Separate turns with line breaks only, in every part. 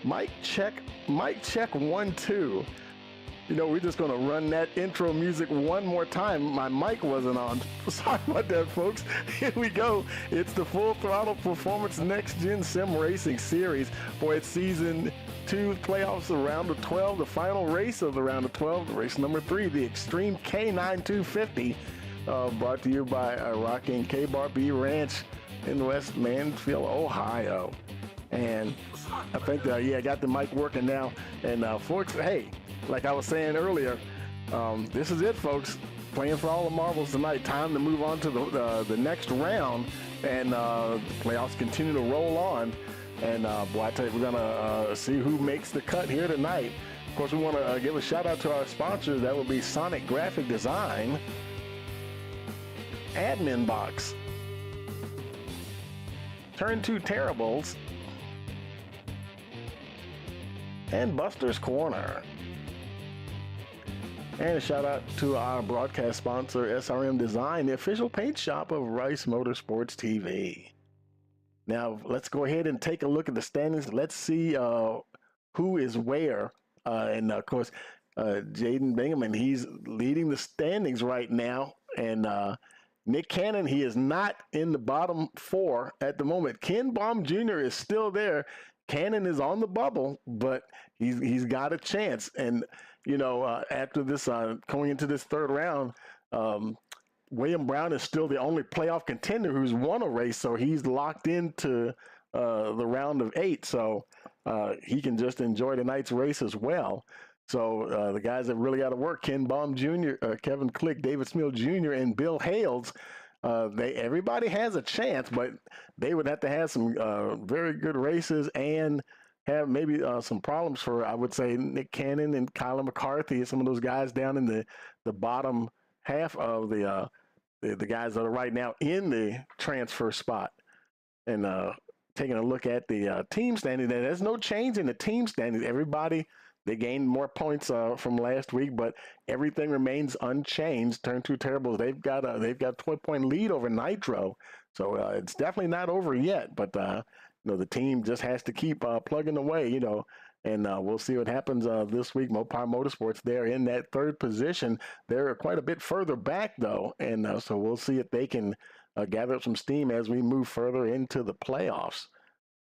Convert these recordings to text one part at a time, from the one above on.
Mic check, mic check 1, 2. You know, we're just going to run that intro music one more time. My mic wasn't on. Sorry about that, folks. Here we go. It's the Full Throttle Performance Next Gen Sim Racing Series for its Season 2 playoffs of round of 12, the final race of the round of 12, race number 3, the Xtreme K9 250, brought to you by Rocking K-Bar B Ranch in West Mansfield, Ohio. And I think, I got the mic working now. And folks, hey, like I was saying earlier, this is it, folks. Playing for all the marbles tonight. Time to move on to the next round, and the playoffs continue to roll on. And boy, I tell you, we're gonna see who makes the cut here tonight. Of course, we want to give a shout out to our sponsors. That would be Sonic Graphic Design, Admin Box, Turn 2 Terribles, and Buster's Corner. And a shout out to our broadcast sponsor, SRM Design, the official paint shop of Rice Motorsports TV. Now, let's go ahead and take a look at the standings. Let's see who is where. And of course, Jaden Bingaman, he's leading the standings right now. And Nick Cannon, he is not in the bottom 4 at the moment. Ken Baum Jr. is still there. Cannon is on the bubble, but he's got a chance. And, you know, after this, going into this third round, William Brown is still the only playoff contender who's won a race, so he's locked into the round of 8. So he can just enjoy tonight's race as well. So the guys that really got to work, Ken Baum Jr., Kevin Click, David Smil Jr., and Bill Hales, everybody has a chance, but they would have to have some very good races and have maybe some problems for, I would say, Nick Cannon and Kyler McCarthy, some of those guys down in the bottom half of the guys that are right now in the transfer spot. And taking a look at the team standing, there's no change in the team standing. Everybody, they gained more points from last week, but everything remains unchanged. Turn 2 Terribles, they've got a 12-point lead over Nitro, so it's definitely not over yet. But you know, the team just has to keep plugging away, you know, and we'll see what happens this week. Mopar Motorsports, they're in that third position. They're quite a bit further back though, and so we'll see if they can gather up some steam as we move further into the playoffs.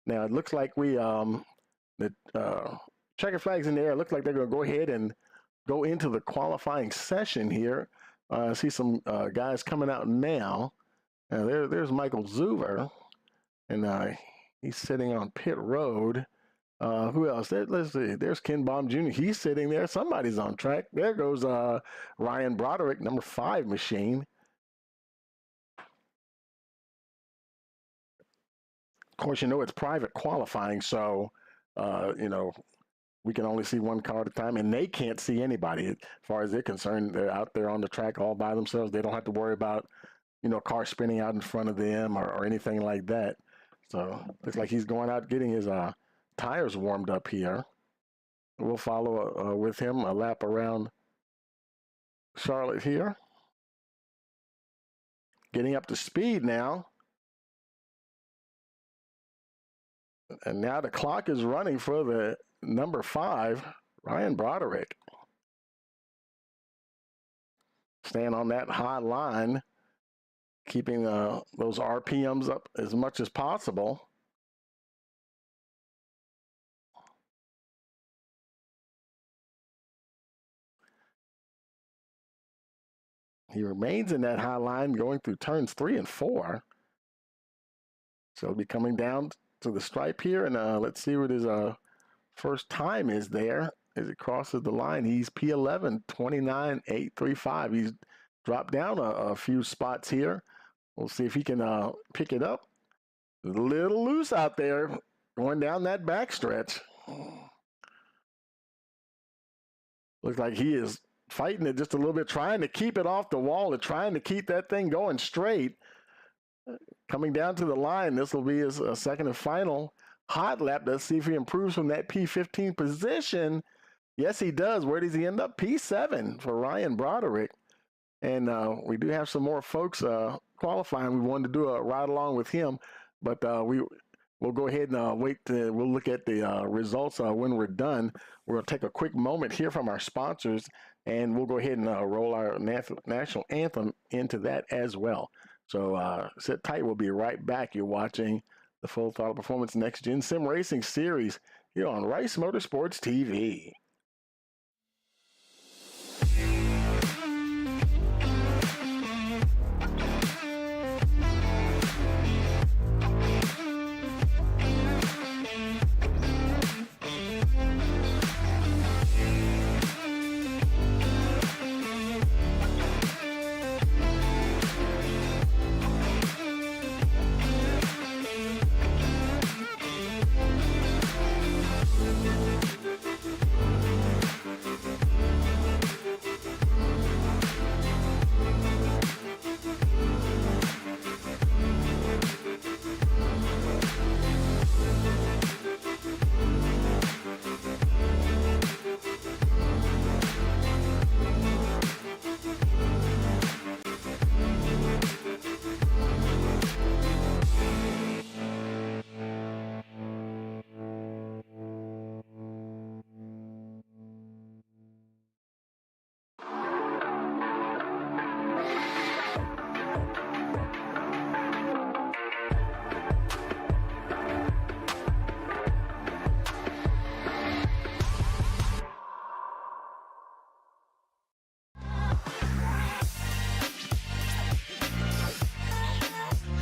Now it looks like we checker flags in the air. It looks like they're going to go ahead and go into the qualifying session here. I see some guys coming out now. There's Michael Zuver, and he's sitting on pit road. Who else? Let's see. There's Ken Baum Jr. He's sitting there. Somebody's on track. There goes Ryan Broderick, number 5 machine. Of course, you know, it's private qualifying, so, you know, we can only see one car at a time, and they can't see anybody. As far as they're concerned, they're out there on the track all by themselves. They don't have to worry about, you know, car spinning out in front of them or anything like that. So looks like he's going out getting his tires warmed up here. We'll follow with him a lap around Charlotte here. Getting up to speed now. And now the clock is running for the number 5, Ryan Broderick. Staying on that high line, keeping those RPMs up as much as possible. He remains in that high line going through turns 3 and 4. So he'll be coming down to the stripe here, and let's see what his first time is there as it crosses the line. He's P11, 29.835. He's dropped down a few spots here. We'll see if he can pick it up. A little loose out there going down that backstretch. Looks like he is fighting it just a little bit, trying to keep it off the wall and trying to keep that thing going straight. Coming down to the line, this will be his second and final hot lap. Let's see if he improves from that P15 position. Yes, he does. Where does he end up? P7 for Ryan Broderick. And we do have some more folks qualifying. We wanted to do a ride along with him, but we we'll go ahead and we'll look at the results when we're done. We're going to take a quick moment here from our sponsors, and we'll go ahead and roll our national anthem into that as well. So sit tight. We'll be right back. You're watching the Full Throttle Performance Next Gen Sim Racing Series here on Rice Motorsports TV.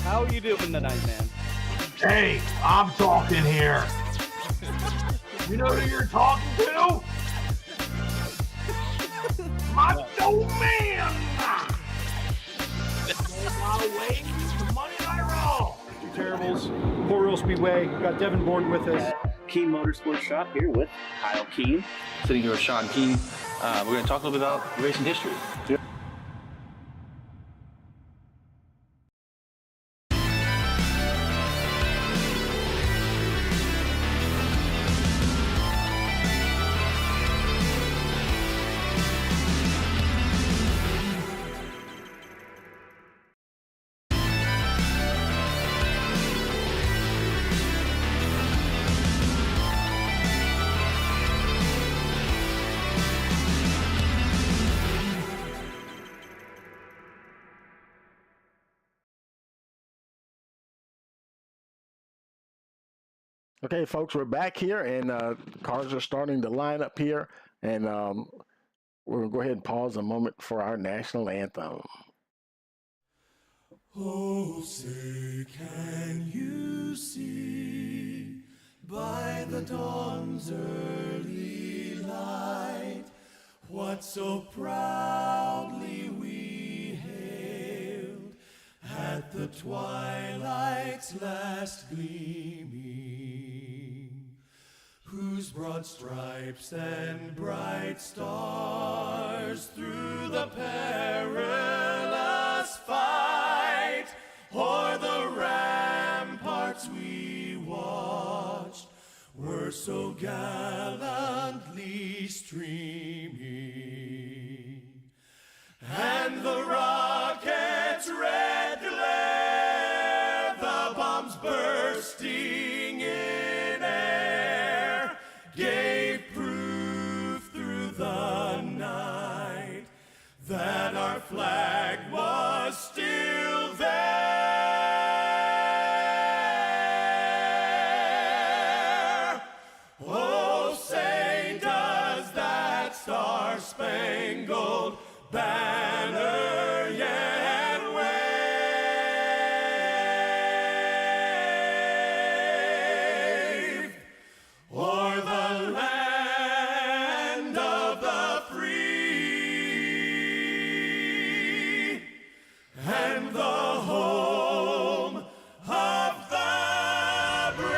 How are you doing tonight, man?
Hey, I'm talking here. You know who you're talking to? My man! The money I roll.
Terribles, Port Royal Speedway. We've got Devin Bourne with us.
Keene Motorsports Shop here with Kyle Keene.
Sitting here with Sean Keene. We're going to talk a little bit about racing history.
Okay, folks, we're back here, and cars are starting to line up here, and we're going to go ahead and pause a moment for our national anthem.
Oh, say, can you see by the dawn's early light what so proudly we hailed at the twilight's last gleaming, whose broad stripes and bright stars through the perilous fight o'er the ramparts we watched were so gallantly streaming, and the rocket's red glare, the bombs bursting in air, gave proof through the night that our flag was still there. Oh, say, does that star-spangled banner yet wave o'er the land of the free and the home of the brave?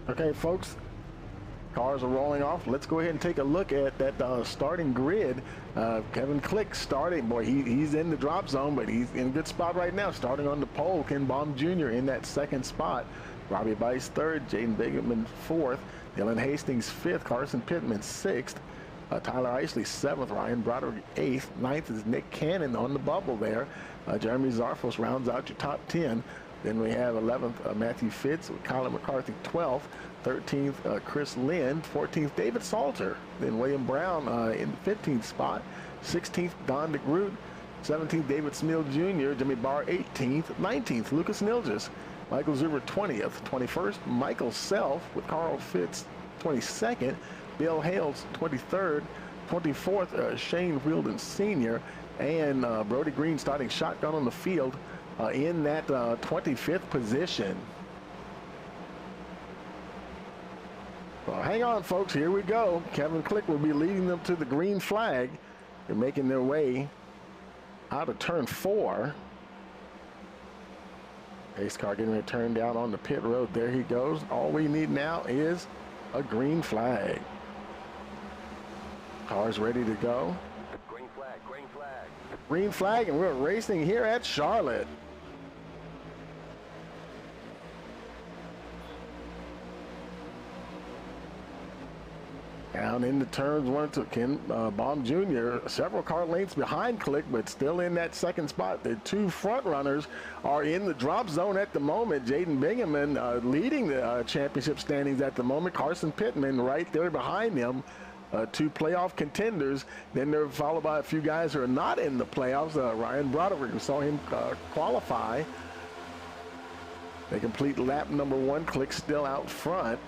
Okay, folks, cars are rolling off. Let's go ahead and take a look at that starting grid. Kevin Click starting. Boy, he's in the drop zone, but he's in a good spot right now. Starting on the pole, Ken Baum Jr. in that second spot. Robbie Bice third, Jaden Bigeman fourth, Dylan Hastings fifth, Carson Pittman sixth, Tyler Isley 7th, Ryan Broderick 8th, 9th is Nick Cannon on the bubble there. Jeremy Zarfos rounds out your top 10. Then we have 11th Matthew Fitz with Colin McCarthy 12th, 13th Chris Lynn, 14th David Salter, then William Brown in the 15th spot, 16th Don DeGroot, 17th David Smill Jr., Jimmy Barr 18th, 19th Lucas Nilges, Michael Zuber 20th, 21st Michael Self with Carl Fitz 22nd, Bill Hales 23rd, 24th Shane Wielden Sr., and Brody Green starting shotgun on the field in that 25th position. Well, hang on, folks. Here we go. Kevin Click will be leading them to the green flag. They're making their way out of turn 4. Pace car getting ready to turn down on the pit road. There he goes. All we need now is a green flag. Car's ready to go.
Green flag, green flag.
Green flag, and we're racing here at Charlotte. Down into turns 1 to Ken Baum Jr. Several car lengths behind Click, but still in that second spot. The two front runners are in the drop zone at the moment. Jaden Bingaman leading the championship standings at the moment. Carson Pittman right there behind them. Two playoff contenders. Then they're followed by a few guys who are not in the playoffs. Ryan Broderick, we saw him qualify. They complete lap number 1. Click still out front.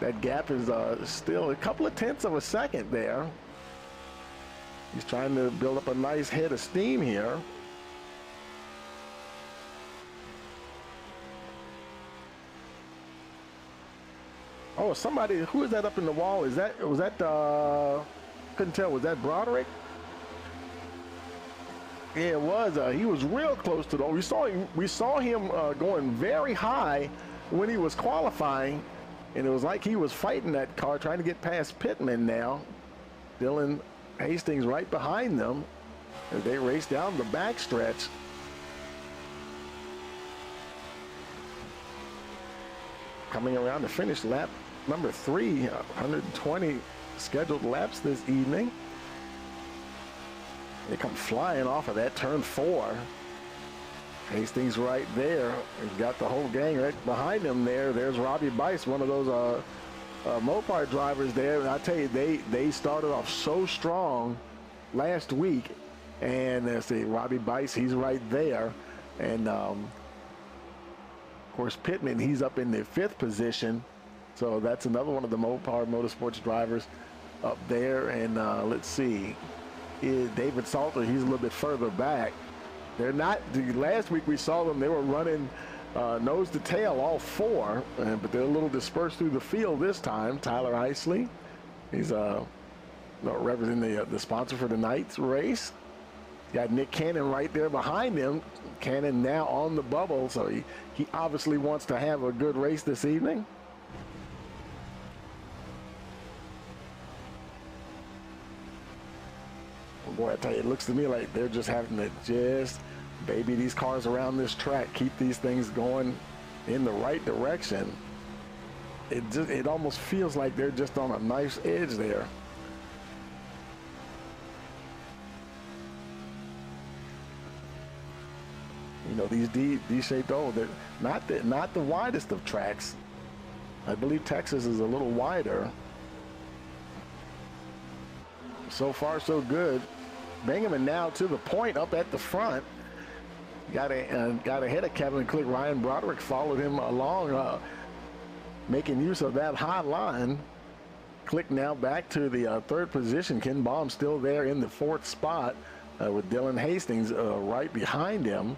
That gap is still a couple of tenths of a second there. He's trying to build up a nice head of steam here. Oh, somebody, who is that up in the wall? Was that, couldn't tell, was that Broderick? Yeah, it was. He was real close to the, we saw him going very high when he was qualifying. And it was like he was fighting that car, trying to get past Pittman now. Dylan Hastings right behind them as they race down the backstretch. Coming around to finish lap number 3, 120 scheduled laps this evening. They come flying off of that turn 4. Hastings right there. He's got the whole gang right behind him there. There's Robbie Bice, one of those Mopar drivers there. And I tell you, they started off so strong last week. And let's see, Robbie Bice, he's right there. And of course, Pittman, he's up in the 5th position. So that's another one of the Mopar Motorsports drivers up there. And let's see, David Salter, he's a little bit further back. They're not, last week we saw them, they were running nose to tail, all 4, but they're a little dispersed through the field this time. Tyler Isley, he's representing the sponsor for tonight's race. Got Nick Cannon right there behind him. Cannon now on the bubble, so he obviously wants to have a good race this evening. Boy, I tell you, it looks to me like they're just having to just baby these cars around this track, keep these things going in the right direction. It almost feels like they're just on a nice edge there. You know, these D-shaped they're not the widest of tracks. I believe Texas is a little wider. So far, so good. Bingaman now to the point up at the front. Got ahead of Kevin Click. Ryan Broderick followed him along, making use of that high line. Click now back to the 3rd position. Ken Baum still there in the 4th spot with Dylan Hastings right behind him.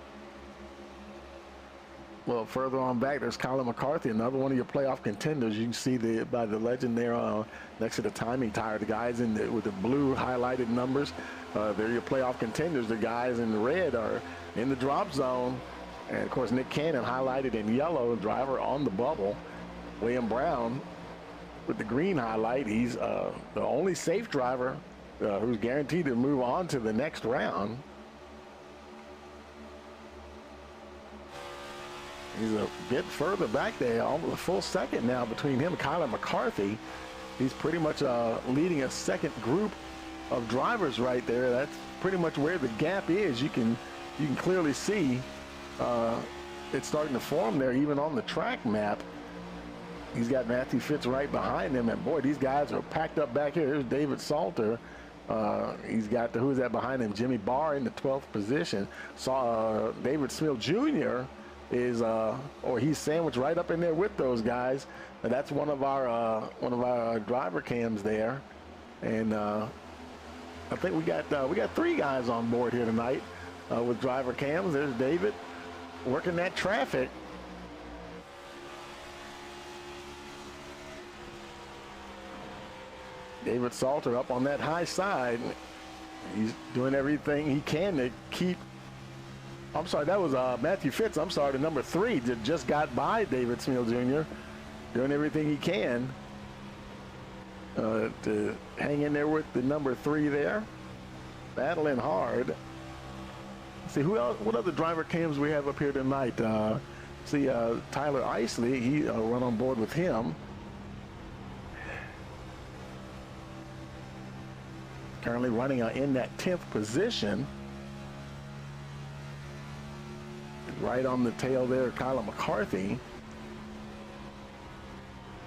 A little further on back, there's Colin McCarthy, another one of your playoff contenders. You can see by the legend there next to the timing tire, the guys with the blue highlighted numbers. They're your playoff contenders. The guys in the red are in the drop zone. And, of course, Nick Cannon highlighted in yellow, driver on the bubble. William Brown with the green highlight. He's the only safe driver who's guaranteed to move on to the next round. He's a bit further back there, almost a full second now between him and Kyler McCarthy. He's pretty much leading a second group of drivers right there. That's pretty much where the gap is. You can clearly see it's starting to form there, even on the track map. He's got Matthew Fitz right behind him, and boy, these guys are packed up back here. There's David Salter. He's got who's that behind him? Jimmy Barr in the 12th position. David Smith Jr. is he's sandwiched right up in there with those guys. And that's one of our driver cams there, and I think we got 3 guys on board here tonight with driver cams. There's David working that traffic. David Salter up on that high side. He's doing everything he can to keep. I'm sorry, that was Matthew Fitz. I'm sorry, the number 3 that just got by David Smith Jr. Doing everything he can to hang in there with the number 3 there. Battling hard. See who else? What other driver cams we have up here tonight? See Tyler Isley. He run on board with him. Currently running in that 10th position. Right on the tail there, Kyler McCarthy.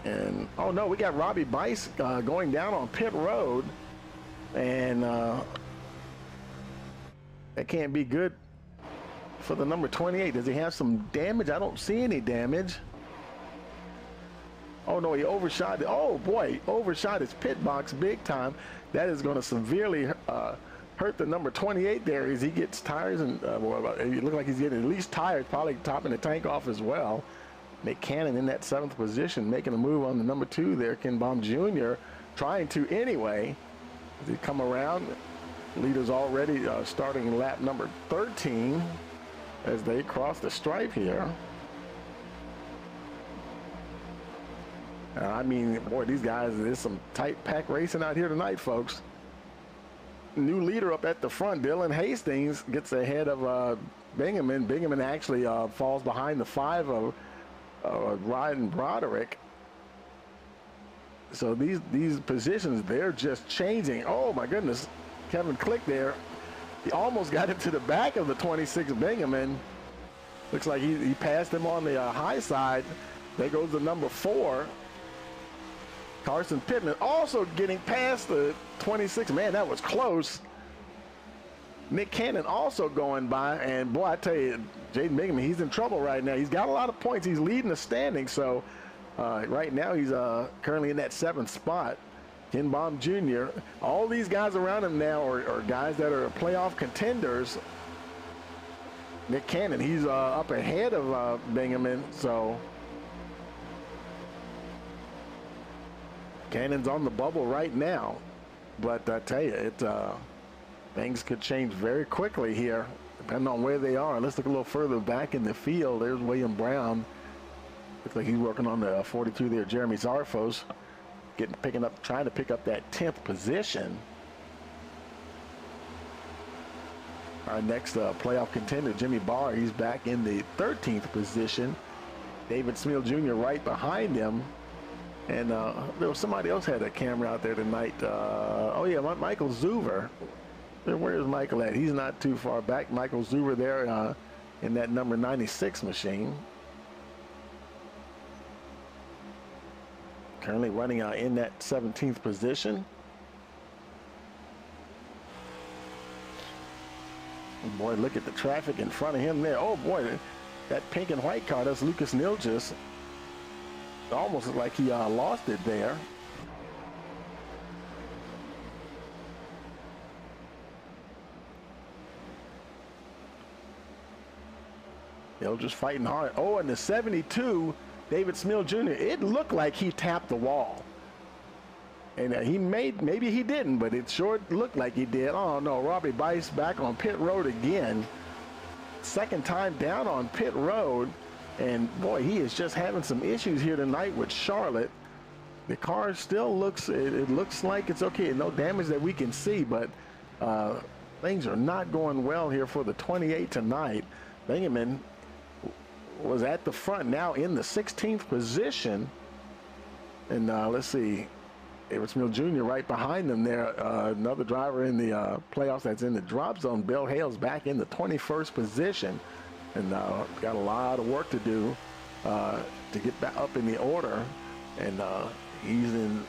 And, oh no, we got Robbie Bice going down on pit road. And that can't be good for the number 28. Does he have some damage? I don't see any damage. Oh no, he overshot. Oh boy, overshot his pit box big time. That is going to severely hurt the number 28 there as he gets tires, and it looks like he's getting at least tires, probably topping the tank off as well. Nick Cannon in that 7th position, making a move on the number 2 there. Ken Baum Jr. trying to anyway. As he come around, leaders already starting lap number 13 as they cross the stripe here. I mean, boy, these guys, there's some tight pack racing out here tonight, folks. New leader up at the front, Dylan Hastings, gets ahead of Bingaman. Bingaman actually falls behind the 5 of Ryan Broderick. So these positions, they're just changing. Oh, my goodness. Kevin Click there. He almost got into the back of the 26 Bingaman. Looks like he passed him on the high side. There goes the number 4. Carson Pittman also getting past the 26. Man, that was close. Nick Cannon also going by, and boy, I tell you, Jaden Bingaman, he's in trouble right now. He's got a lot of points. He's leading the standing, so right now he's currently in that 7th spot. Ken Baum Jr. All these guys around him now are guys that are playoff contenders. Nick Cannon, he's up ahead of Bingaman, so Cannon's on the bubble right now, but I tell you, things could change very quickly here, depending on where they are. Let's look a little further back in the field. There's William Brown. Looks like he's working on the 42 there. Jeremy Zarfos trying to pick up that 10th position. Our next playoff contender, Jimmy Barr, he's back in the 13th position. David Smith Jr. right behind him. And there was somebody else had a camera out there tonight. Oh yeah, Michael Zuver. Where is Michael at? He's not too far back. Michael Zuver there in that number 96 machine. Currently running in that 17th position. And boy, look at the traffic in front of him there. Oh boy, that pink and white car, that's Lucas Nilchus. Almost looked like he lost it there. They're just fighting hard. Oh, and the 72, David Smith Jr., it looked like he tapped the wall. And maybe he didn't, but it sure looked like he did. Oh no, Robbie Bice back on pit road again. Second time down on pit road. And boy, he is just having some issues here tonight with Charlotte. The car still looks, it looks like it's okay. No damage that we can see, but things are not going well here for the 28 tonight. Bingaman was at the front, now in the 16th position. And let's see, David Smil Jr. right behind them there. Another driver in the playoffs that's in the drop zone. Bill Hale's back in the 21st position. And got a lot of work to do to get back up in the order. And he's in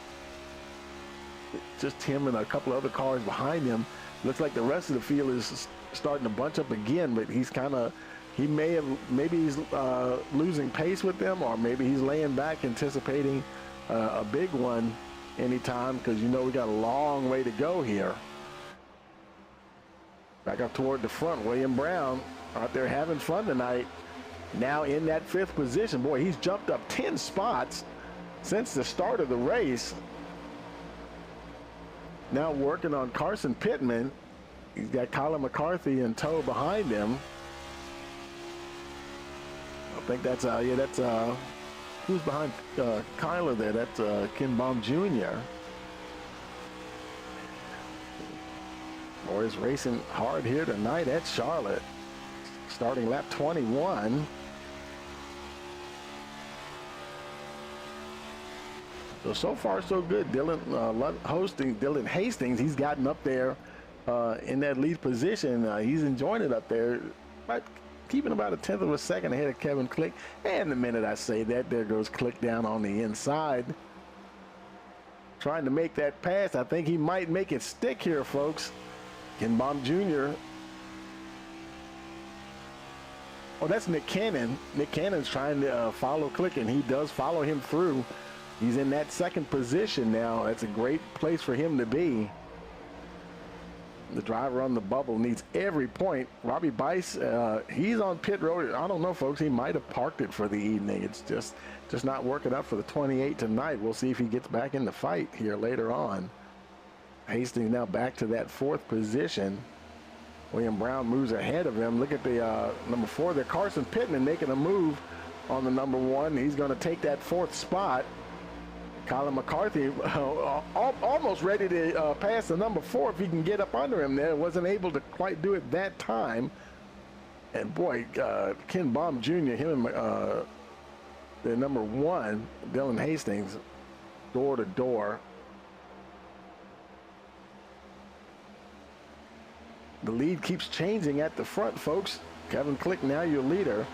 just him and a couple of other cars behind him. Looks like the rest of the field is starting to bunch up again, but he's kind of, maybe he's losing pace with them, or maybe he's laying back anticipating a big one anytime, because you know we got a long way to go here. Back up toward the front, William Brown out there having fun tonight. Now in that 5th position. Boy, he's jumped up 10 spots since the start of the race. Now working on Carson Pittman. He's got Colin McCarthy in tow behind him. I think that's who's behind Kyler there? That's Ken Baum Jr. Boys racing hard here tonight at Charlotte. Starting lap 21. So far so good. Dylan Hastings, he's gotten up there in that lead position. He's enjoying it up there, keeping about a 1/10 of a second ahead of Kevin Click. And the minute I say that, there goes Click down on the inside, trying to make that pass. I think he might make it stick here, folks. Ken Baum Jr. Oh, that's Nick Cannon. Nick Cannon's trying to follow Click, and he does follow him through. He's in that 2nd position now. That's a great place for him to be. The driver on the bubble needs every point. Robbie Bice, he's on pit road. I don't know, folks. He might have parked it for the evening. It's just not working out for the 28 tonight. We'll see if he gets back in the fight here later on. Hastings now back to that 4th position. William Brown moves ahead of him. Look at the number 4 there. Carson Pittman making a move on the number 1. He's going to take that 4th spot. Colin McCarthy almost ready to pass the number 4 if he can get up under him there. Wasn't able to quite do it that time. And boy, Ken Baum Jr., him and the number 1, Dylan Hastings, door to door. The lead keeps changing at the front, folks. Kevin Click now your leader.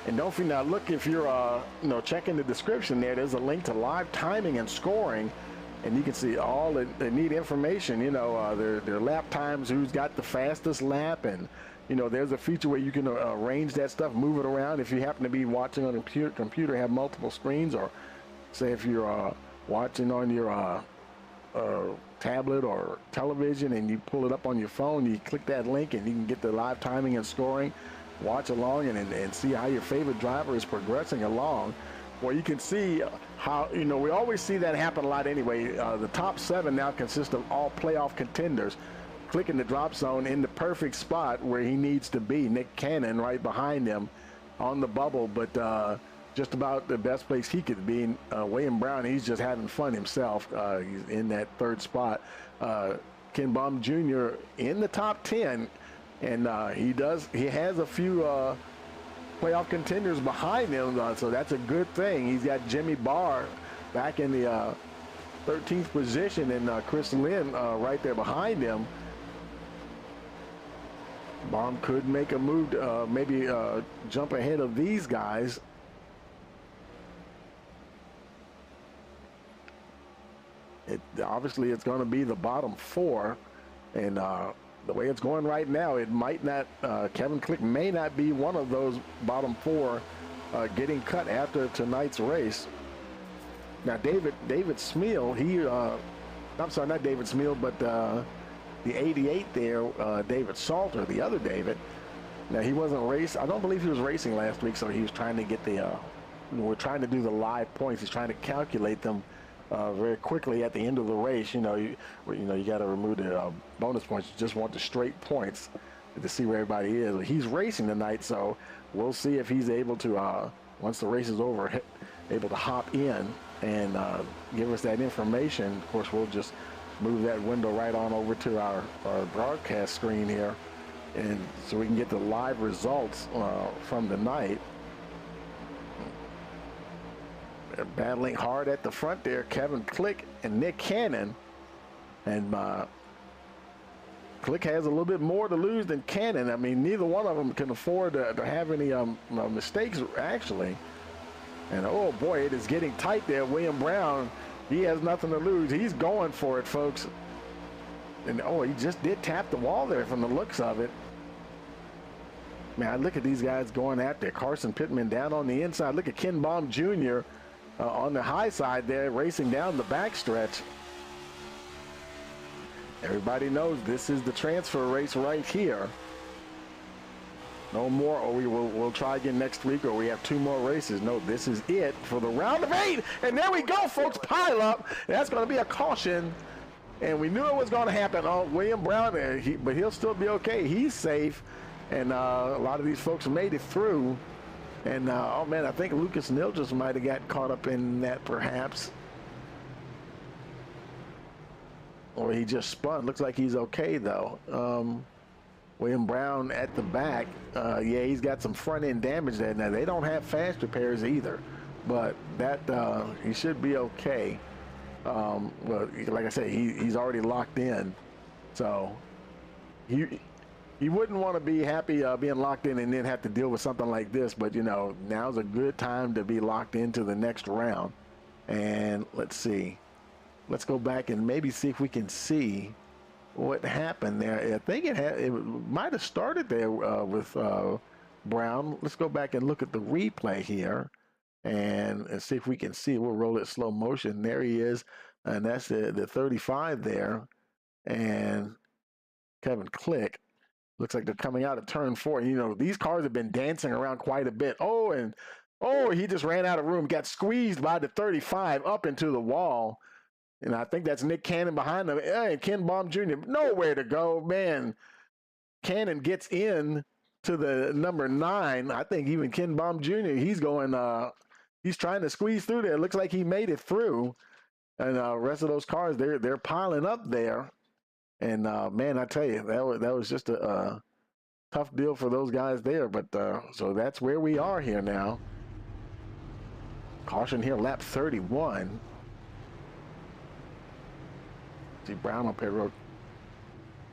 And don't forget, now look, if you're checking the description there's a link to live timing and scoring, and you can see all the neat information, their lap times, who's got the fastest lap, and there's a feature where you can arrange that stuff, move it around if you happen to be watching on a computer, have multiple screens, or say if you're watching on your tablet or television and you pull it up on your phone, you click that link and you can get the live timing and scoring. Watch along and see how your favorite driver is progressing along. Well, you can see how, we always see that happen a lot anyway. The top 7 now consist of all playoff contenders. Click in the drop zone in the perfect spot where he needs to be. Nick Cannon right behind him on the bubble, but just about the best place he could be. William Brown, he's just having fun himself. He's in that 3rd spot. Ken Baum Jr. in the top 10. And he has a few playoff contenders behind him, so that's a good thing. He's got Jimmy Barr back in the 13th position, and Chris Lynn right there behind him. Baum could make a move, maybe jump ahead of these guys. Obviously, it's going to be the bottom 4, and the way it's going right now, it might not, Kevin Click may not be one of those bottom 4 getting cut after tonight's race. Now, David Smil, I'm sorry, not David Smil, but the 88 there, David Salter, the other David. Now, he wasn't racing. I don't believe he was racing last week, so he was trying to get the, we're trying to do the live points. He's trying to calculate them very quickly at the end of the race. You got to remove the bonus points. You just want the straight points to see where everybody is. He's racing tonight, so we'll see if he's able to, once the race is over, able to hop in and give us that information. Of course, we'll just move that window right on over to our broadcast screen here, and so we can get the live results from the night. They're battling hard at the front there, Kevin Click and Nick Cannon. And Click has a little bit more to lose than Cannon. I mean, neither one of them can afford to have any mistakes, actually. And, oh, boy, it is getting tight there. William Brown, he has nothing to lose. He's going for it, folks. And, oh, he just did tap the wall there from the looks of it. Man, I look at these guys going after Carson Pittman down on the inside. Look at Ken Baum Jr. On the high side there, racing down the backstretch. Everybody knows this is the transfer race right here. No more, or we'll try again next week, or we have 2 more races. No, this is it for the round of 8. And there we go, folks, pile up. That's going to be a caution. And we knew it was going to happen. Oh, William Brown, but he'll still be okay. He's safe. And a lot of these folks made it through. And, oh, man, I think Lucas Nilgis might have got caught up in that perhaps. Or he just spun. Looks like he's okay, though. William Brown at the back. Yeah, he's got some front-end damage there. Now, they don't have fast repairs either. But that he should be okay. But like I said, he's already locked in. So you wouldn't want to be happy being locked in and then have to deal with something like this. But, you know, now's a good time to be locked into the next round. And let's see. Let's go back and maybe see if we can see what happened there. I think it might have started there with Brown. Let's go back and look at the replay here and see if we can see. We'll roll it slow motion. There he is. And that's the 35 there. And Kevin Click. Looks like they're coming out of turn 4. You know, these cars have been dancing around quite a bit. Oh, he just ran out of room, got squeezed by the 35 up into the wall. And I think that's Nick Cannon behind him. And Ken Baum Jr., nowhere to go. Man, Cannon gets in to the number 9. I think even Ken Baum Jr., he's going, he's trying to squeeze through there. Looks like he made it through. And the rest of those cars, they're piling up there. And, man, I tell you, that was just a tough deal for those guys there. But so that's where we are here now. Caution here, lap 31. See Brown on pit road.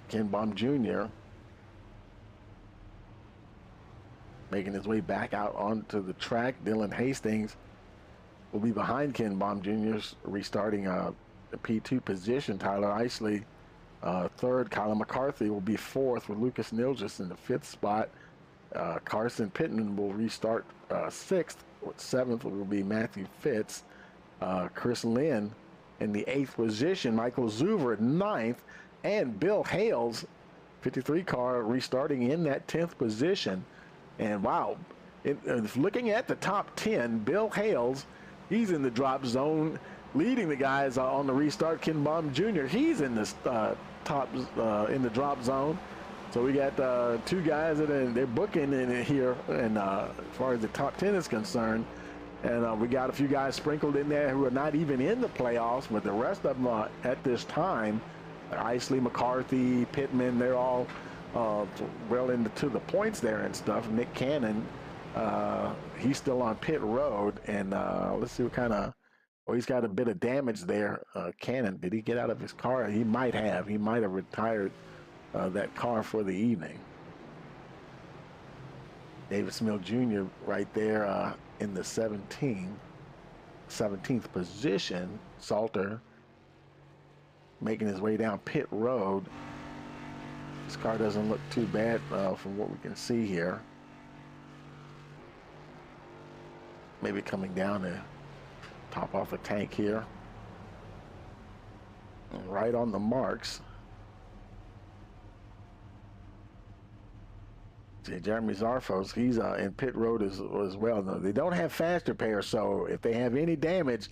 Ken Baum Jr. making his way back out onto the track. Dylan Hastings will be behind Ken Baum Jr. restarting the P2 position. Tyler Isley 3rd. Colin McCarthy will be 4th with Lucas Nilgis in the 5th spot. Carson Pittman will restart 6th. 7th will be Matthew Fitz. Chris Lynn in the 8th position. Michael Zuver at 9th. And Bill Hales, 53 car, restarting in that 10th position. And wow, looking at the top 10, Bill Hales, he's in the drop zone, leading the guys on the restart. Ken Baum Jr., he's in the in the drop zone. So we got 2 guys that they're booking in here, and as far as the top 10 is concerned. And we got a few guys sprinkled in there who are not even in the playoffs, but the rest of them at this time, Isley, McCarthy, Pittman, they're all well into the points there and stuff. Nick Cannon, he's still on pit road, and let's see what kind of, he's got a bit of damage there. Cannon, did he get out of his car? He might have retired that car for the evening. Davis Mill Jr. right there in the 17th position. Salter making his way down pit road. This car doesn't look too bad from what we can see here. Maybe coming down to top off the tank here. And right on the marks. See, Jeremy Zarfos, he's in pit road as well. No, they don't have fast repairs, so if they have any damage,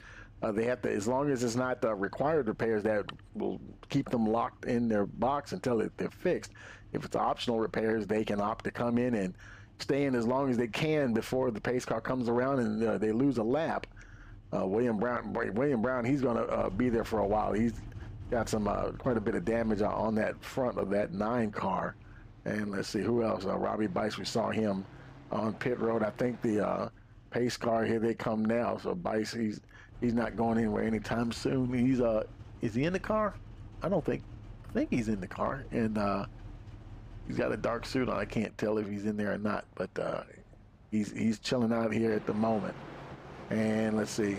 they have to, as long as it's not required repairs, that will keep them locked in their box until they're fixed. If it's optional repairs, they can opt to come in and stay in as long as they can before the pace car comes around and they lose a lap. William Brown, he's going to be there for a while. He's got some quite a bit of damage on that front of that 9 car. And let's see who else. Robbie Bice, we saw him on pit road. I think the pace car, here they come now. So Bice, he's not going anywhere anytime soon. He's is he in the car? I think he's in the car, and he's got a dark suit on. I can't tell if he's in there or not, but he's chilling out here at the moment. And let's see,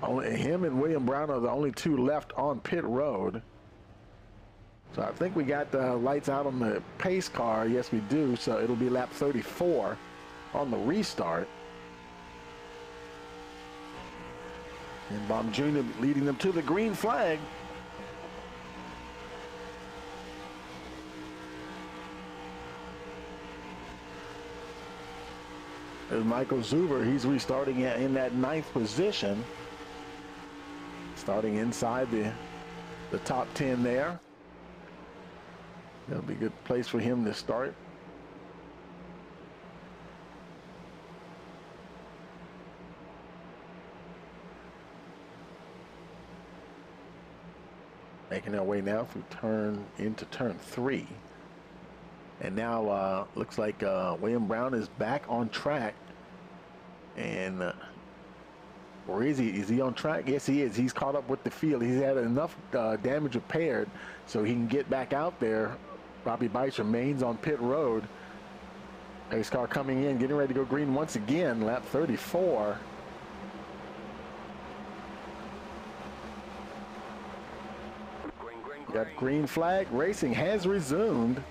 only him and William Brown are the only two left on pit road. So I think we got the lights out on the pace car. Yes, we do. So it'll be lap 34 on the restart. And Baum Jr. leading them to the green flag. There's Michael Zuber. He's restarting in that 9th position. Starting inside the top 10 there. That'll be a good place for him to start. Making our way now through into turn 3. And now looks like William Brown is back on track. And or is he? Is he on track? Yes, he is. He's caught up with the field. He's had enough damage repaired so he can get back out there. Robbie Bice remains on pit road. Pace car coming in, getting ready to go green once again, lap 34. Got green flag. Racing has resumed.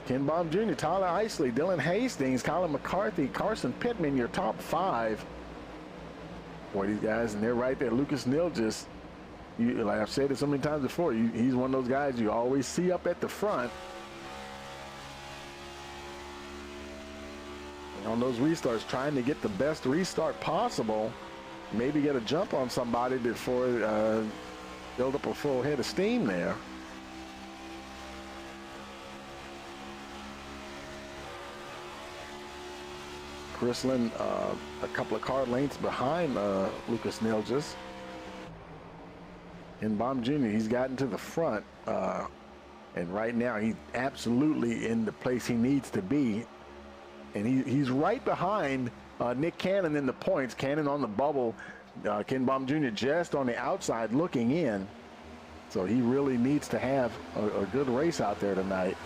Ken Baum Jr., Tyler Isley, Dylan Hastings, Colin McCarthy, Carson Pittman, your top 5. Boy, these guys, and they're right there. Lucas Neal just, like I've said it so many times before, he's one of those guys you always see up at the front. And on those restarts, trying to get the best restart possible, maybe get a jump on somebody before build up a full head of steam there. Chrislin, a couple of car lengths behind Lucas Nilgis. And Baum Jr., he's gotten to the front. And right now, he's absolutely in the place he needs to be. And he's right behind Nick Cannon in the points. Cannon on the bubble. Ken Baum Jr. just on the outside looking in. So he really needs to have a good race out there tonight.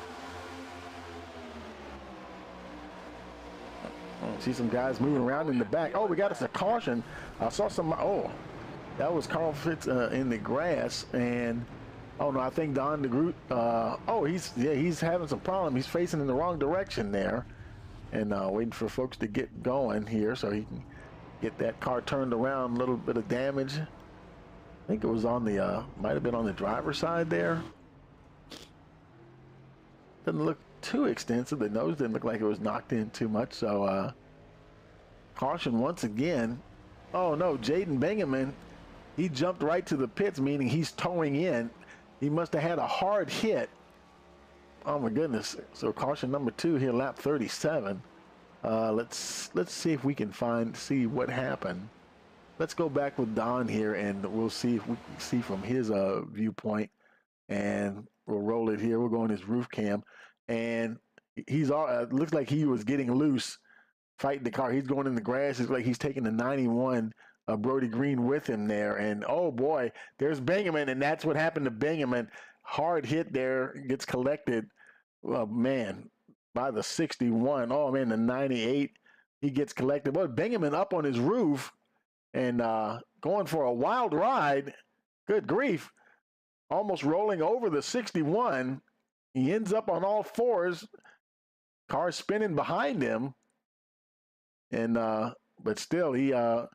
See some guys moving around in the back. Oh, we got us a caution. I saw some. Oh, that was Carl Fitz in the grass. And oh no, I think Don DeGroot. Oh, he's having some problem. He's facing in the wrong direction there, and waiting for folks to get going here so he can get that car turned around. A little bit of damage. I think it was on the might have been on the driver's side there. Doesn't look too extensive. The nose didn't look like it was knocked in too much. So caution once again. Oh no, Jaden Bingaman, he jumped right to the pits, meaning he's towing in. He must have had a hard hit. Oh my goodness. So caution number 2 here, lap 37. Let's see if we can see what happened. Let's go back with Don here, and we'll see if we can see from his viewpoint. And we'll roll it here. We'll go on his roof cam. And he's all looks like he was getting loose fighting the car. He's going in the grass. It's like he's taking the 91 Brody Green with him there. And oh boy, there's Bingaman, and that's what happened to Bingaman. Hard hit there, gets collected. Oh man, by the 61. Oh man, the 98, he gets collected. But Bingaman up on his roof and going for a wild ride. Good grief. Almost rolling over the 61. He ends up on all fours. Car spinning behind him. And but still he had,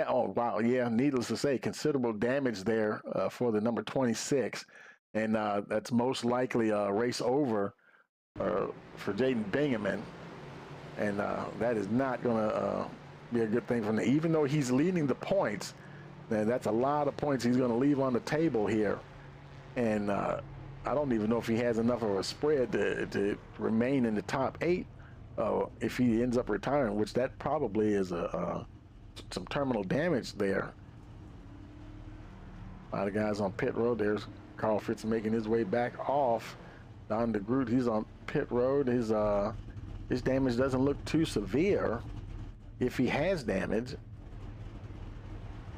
oh wow, yeah, needless to say, considerable damage there for the number 26. And that's most likely a race over for Jaden Bingaman. And that is not gonna be a good thing for him. Even though he's leading the points, that's a lot of points he's gonna leave on the table here. And I don't even know if he has enough of a spread to remain in the top 8 if he ends up retiring, which that probably is some terminal damage there. A lot of guys on pit road. There's Carl Fritz making his way back off. Don DeGroot, he's on pit road. His his damage doesn't look too severe if he has damage.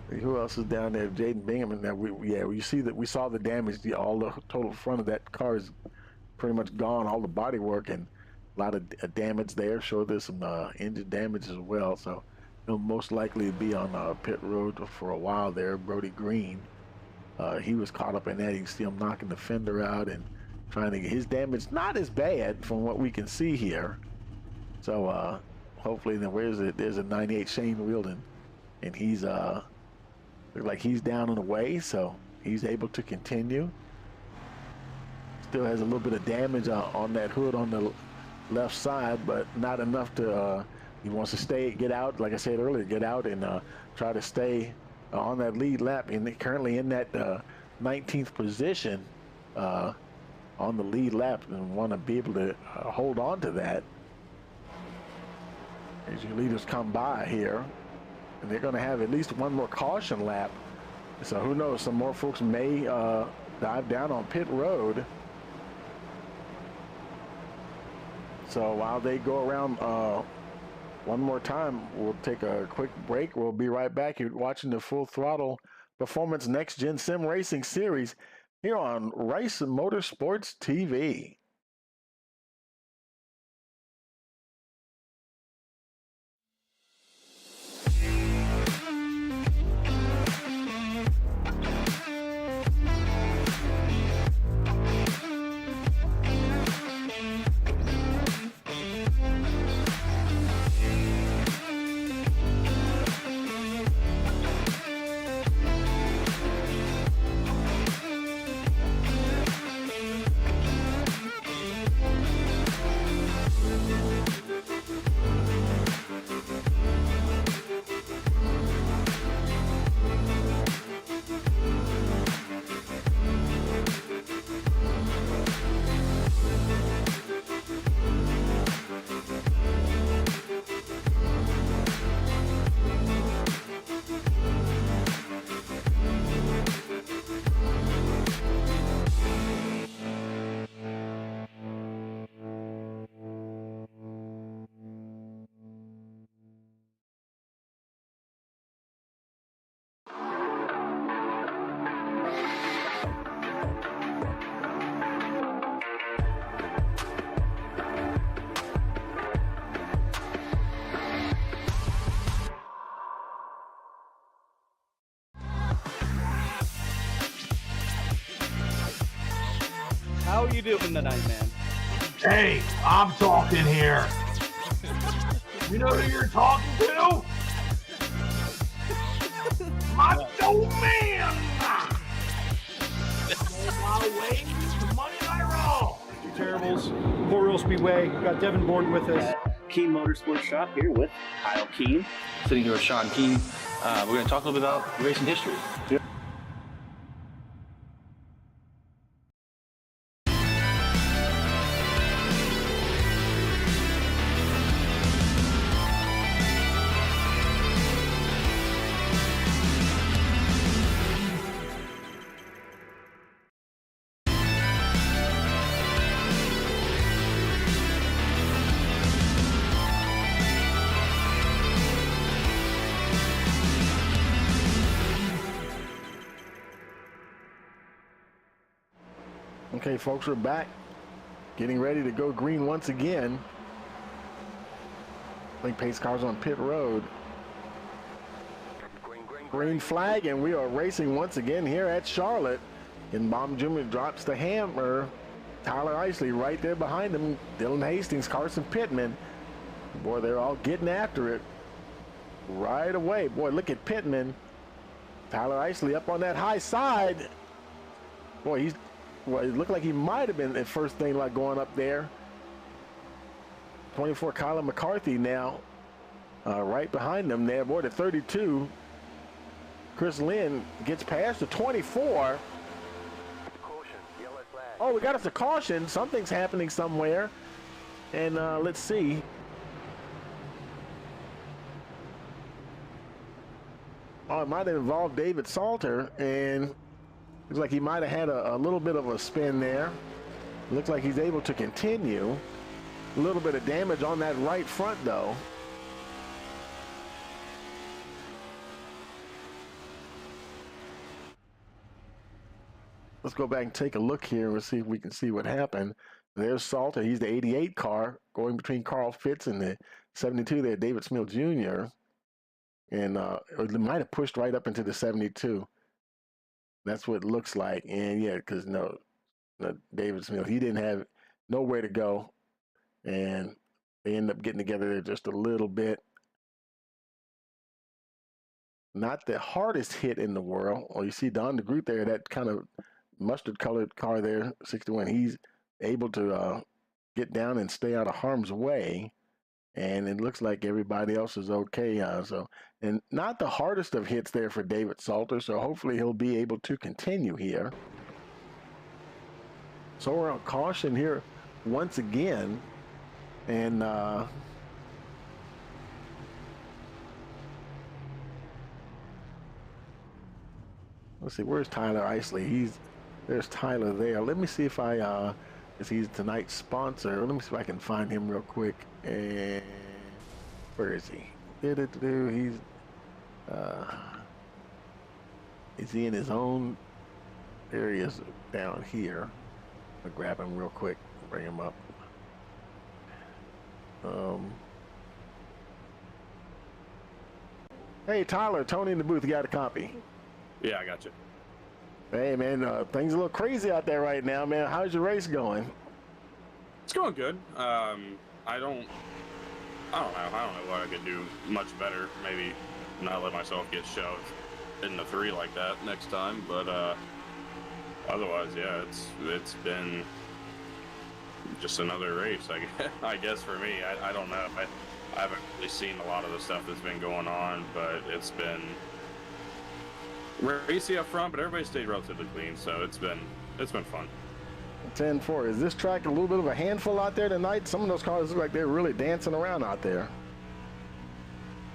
Who else is down there? Jaden Bingham. Now we see that we saw the damage. All the total front of that car is pretty much gone. All the body work and a lot of damage there. Sure, there's some engine damage as well. So he'll most likely be on pit road for a while there. Brody Green, he was caught up in that. You can see him knocking the fender out and trying to get his damage. Not as bad from what we can see here. So hopefully, then where is it? There's a 98 Shane Wielden, and he's looks like he's down and away, so he's able to continue. Still has a little bit of damage on that hood on the left side, but not enough to, he wants to get out, like I said earlier, get out and try to stay on that lead lap. And currently in that 19th position on the lead lap, and want to be able to hold on to that as your leaders come by here. And they're going to have at least one more caution lap. So who knows, some more folks may dive down on pit road. So while they go around one more time, we'll take a quick break. We'll be right back. You're watching the Full Throttle Performance Next Gen Sim Racing Series here on Rice Motorsports TV.
How are you doing tonight, man?
Hey, I'm talking here. You know who you're talking to? Macho Man! On my way to Monday Night Raw.
Terribles, Port Royal Speedway. Got Devin Borden with us.
Keen Motorsports Shop here with Kyle Keen.
Sitting here with Sean Keen. We're going to talk a little bit about racing history.
Okay, folks, we're back. Getting ready to go green once again. Link pace cars on pit road. Green flag, and we are racing once again here at Charlotte. And Baum Jr. drops the hammer. Tyler Isley right there behind him. Dylan Hastings, Carson Pittman. Boy, they're all getting after it right away. Boy, look at Pittman. Tyler Isley up on that high side. Boy, well, it looked like he might have been the first thing like going up there. 24 Colin McCarthy now right behind them there. Boy, the 32. Chris Lynn gets past the 24.
Caution, yellow flag.
Oh, we got us a caution. Something's happening somewhere. And let's see. Oh, it might have involved David Salter, and looks like he might have had a little bit of a spin there. Looks like he's able to continue. A little bit of damage on that right front, though. Let's go back and take a look here and see if we can see what happened. There's Salter. He's the 88 car going between Carl Fitz and the 72 there, David Smith Jr. And or they might have pushed right up into the 72. That's what it looks like. And yeah, because no, David Smith, he didn't have nowhere to go. And they end up getting together there just a little bit. Not the hardest hit in the world. Or you see Don DeGroot there, that kind of mustard colored car there, 61. He's able to get down and stay out of harm's way. And it looks like everybody else is okay. And not the hardest of hits there for David Salter. So hopefully he'll be able to continue here. So we're on caution here once again. And let's see, where's Tyler Isley? There's Tyler there. Let me see if is he's tonight's sponsor. Let me see if I can find him real quick. And where is he? He's is he in his own areas down here? I'll grab him real quick, bring him up. Hey Tyler, Tony in the booth, you got a copy?
Yeah, I got you.
Hey man, things a little crazy out there right now, man. How's your race going?
It's going good. I don't know what I could do much better. Maybe not let myself get shoved in the 3 like that next time. But otherwise, yeah, it's been just another race. I guess for me, I don't know. I haven't really seen a lot of the stuff that's been going on, but it's been racy up front. But everybody stayed relatively clean, so it's been fun.
10-4. Is this track a little bit of a handful out there tonight? Some of those cars look like they're really dancing around out there.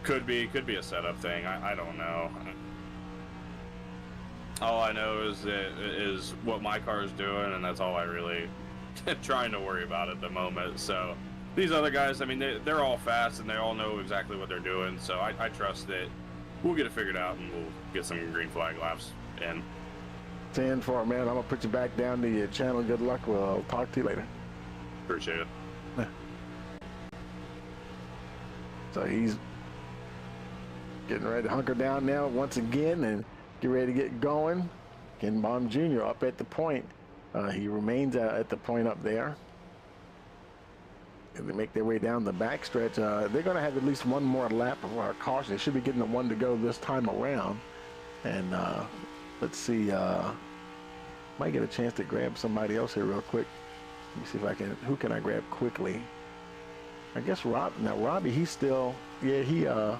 Could be a setup thing. I don't know. All I know is what my car is doing, and that's all I really trying to worry about at the moment. So these other guys, I mean, they're all fast and they all know exactly what they're doing. So I trust that we'll get it figured out and we'll get some green flag laps in.
10-4, man. I'm gonna put you back down to your channel. Good luck. We'll talk to you later.
Appreciate it.
So he's getting ready to hunker down now once again and get ready to get going. Ken Baum Jr. up at the point. He remains at the point up there. As they make their way down the backstretch, they're going to have at least one more lap of our caution. They should be getting the 1 to go this time around. And let's see, might get a chance to grab somebody else here real quick. Let me see if I can, who can I grab quickly? I guess Robbie, he's still, yeah,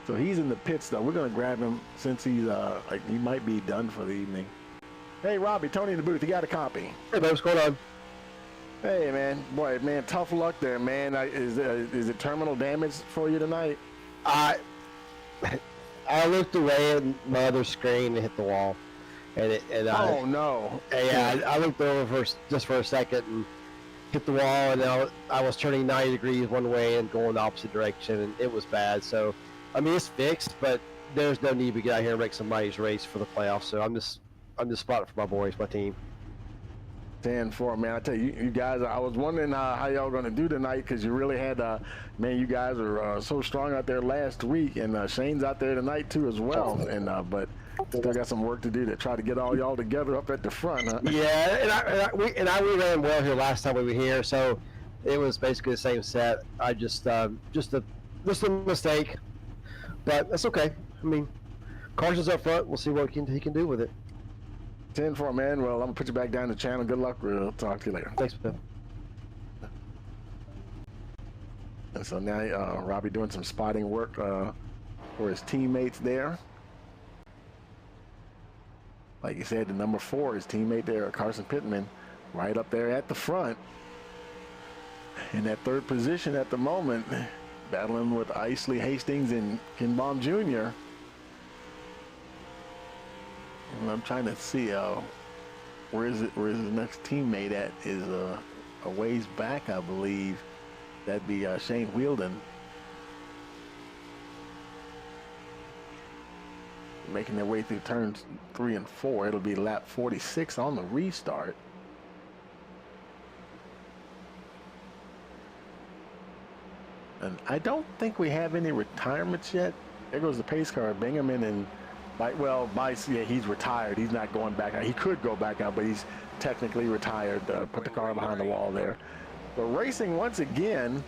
so he's in the pits though. We're going to grab him since he's, like he might be done for the evening. Hey Robbie, Tony in the booth, you got a copy?
Hey, what's going on?
Hey man, boy, man, tough luck there, man. Is it terminal damage for you tonight?
I looked away at my other screen and hit the wall,
oh no!
Yeah, I looked over just for a second and hit the wall, and I was turning 90 degrees one way and going the opposite direction, and it was bad. So, I mean, it's fixed, but there's no need to get out here and make somebody's race for the playoffs. So I'm just spotting for my boys, my team.
10-4, man. I tell you, you guys, I was wondering how y'all going to do tonight because you really had, man, you guys are so strong out there last week, and Shane's out there tonight too as well. And but still got some work to do to try to get all y'all together up at the front, huh?
Yeah, we ran well here last time we were here, so it was basically the same set. I just a mistake, but that's okay. I mean, Carson's up front. We'll see what he can do with it.
10-4, man. Well, I'm gonna put you back down the channel. Good luck. We'll talk to you later.
Thanks, man.
And so now Robbie doing some spotting work for his teammates there. Like you said, the number 4, his teammate there, Carson Pittman, right up there at the front. In that 3rd position at the moment, battling with Isley Hastings and Ken Baum Jr. And I'm trying to see where is his next teammate at? Is a ways back, I believe. That'd be Shane Wheeldon. Making their way through turns 3 and 4. It'll be lap 46 on the restart. And I don't think we have any retirements yet. There goes the pace car, Bingaman, and Bice, yeah, he's retired. He's not going back out. He could go back out, but he's technically retired. Put the car behind the wall there. But racing once again.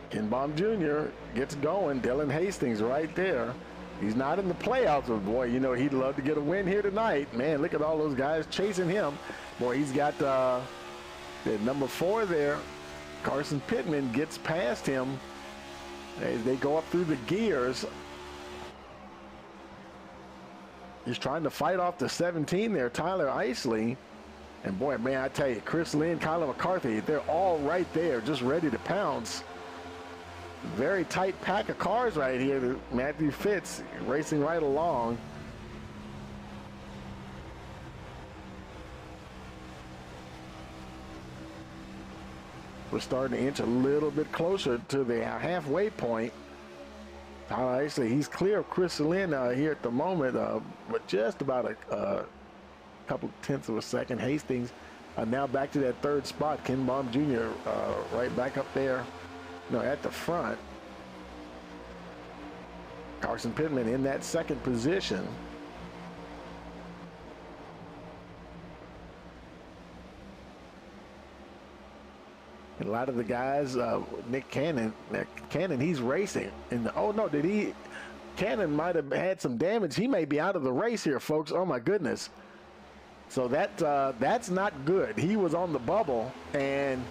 Ken Baum Jr. gets going. Dylan Hastings right there. He's not in the playoffs, but boy, you know, he'd love to get a win here tonight. Man, look at all those guys chasing him. Boy, he's got the number 4 there. Carson Pittman gets past him as they go up through the gears. He's trying to fight off the 17 there, Tyler Isley. And boy, man, I tell you, Chris Lynn, Kyler McCarthy, they're all right there, just ready to pounce. Very tight pack of cars right here. Matthew Fitz racing right along. We're starting to inch a little bit closer to the halfway point. Actually, he's clear of Chris Lynn here at the moment, but just about a couple tenths of a second. Hastings now back to that 3rd spot. Ken Baum Jr. Right back up there. No, at the front. Carson Pittman in that 2nd position. And a lot of the guys, Nick Cannon, he's racing. And oh no, Cannon might have had some damage. He may be out of the race here, folks. Oh my goodness. So that's not good. He was on the bubble, and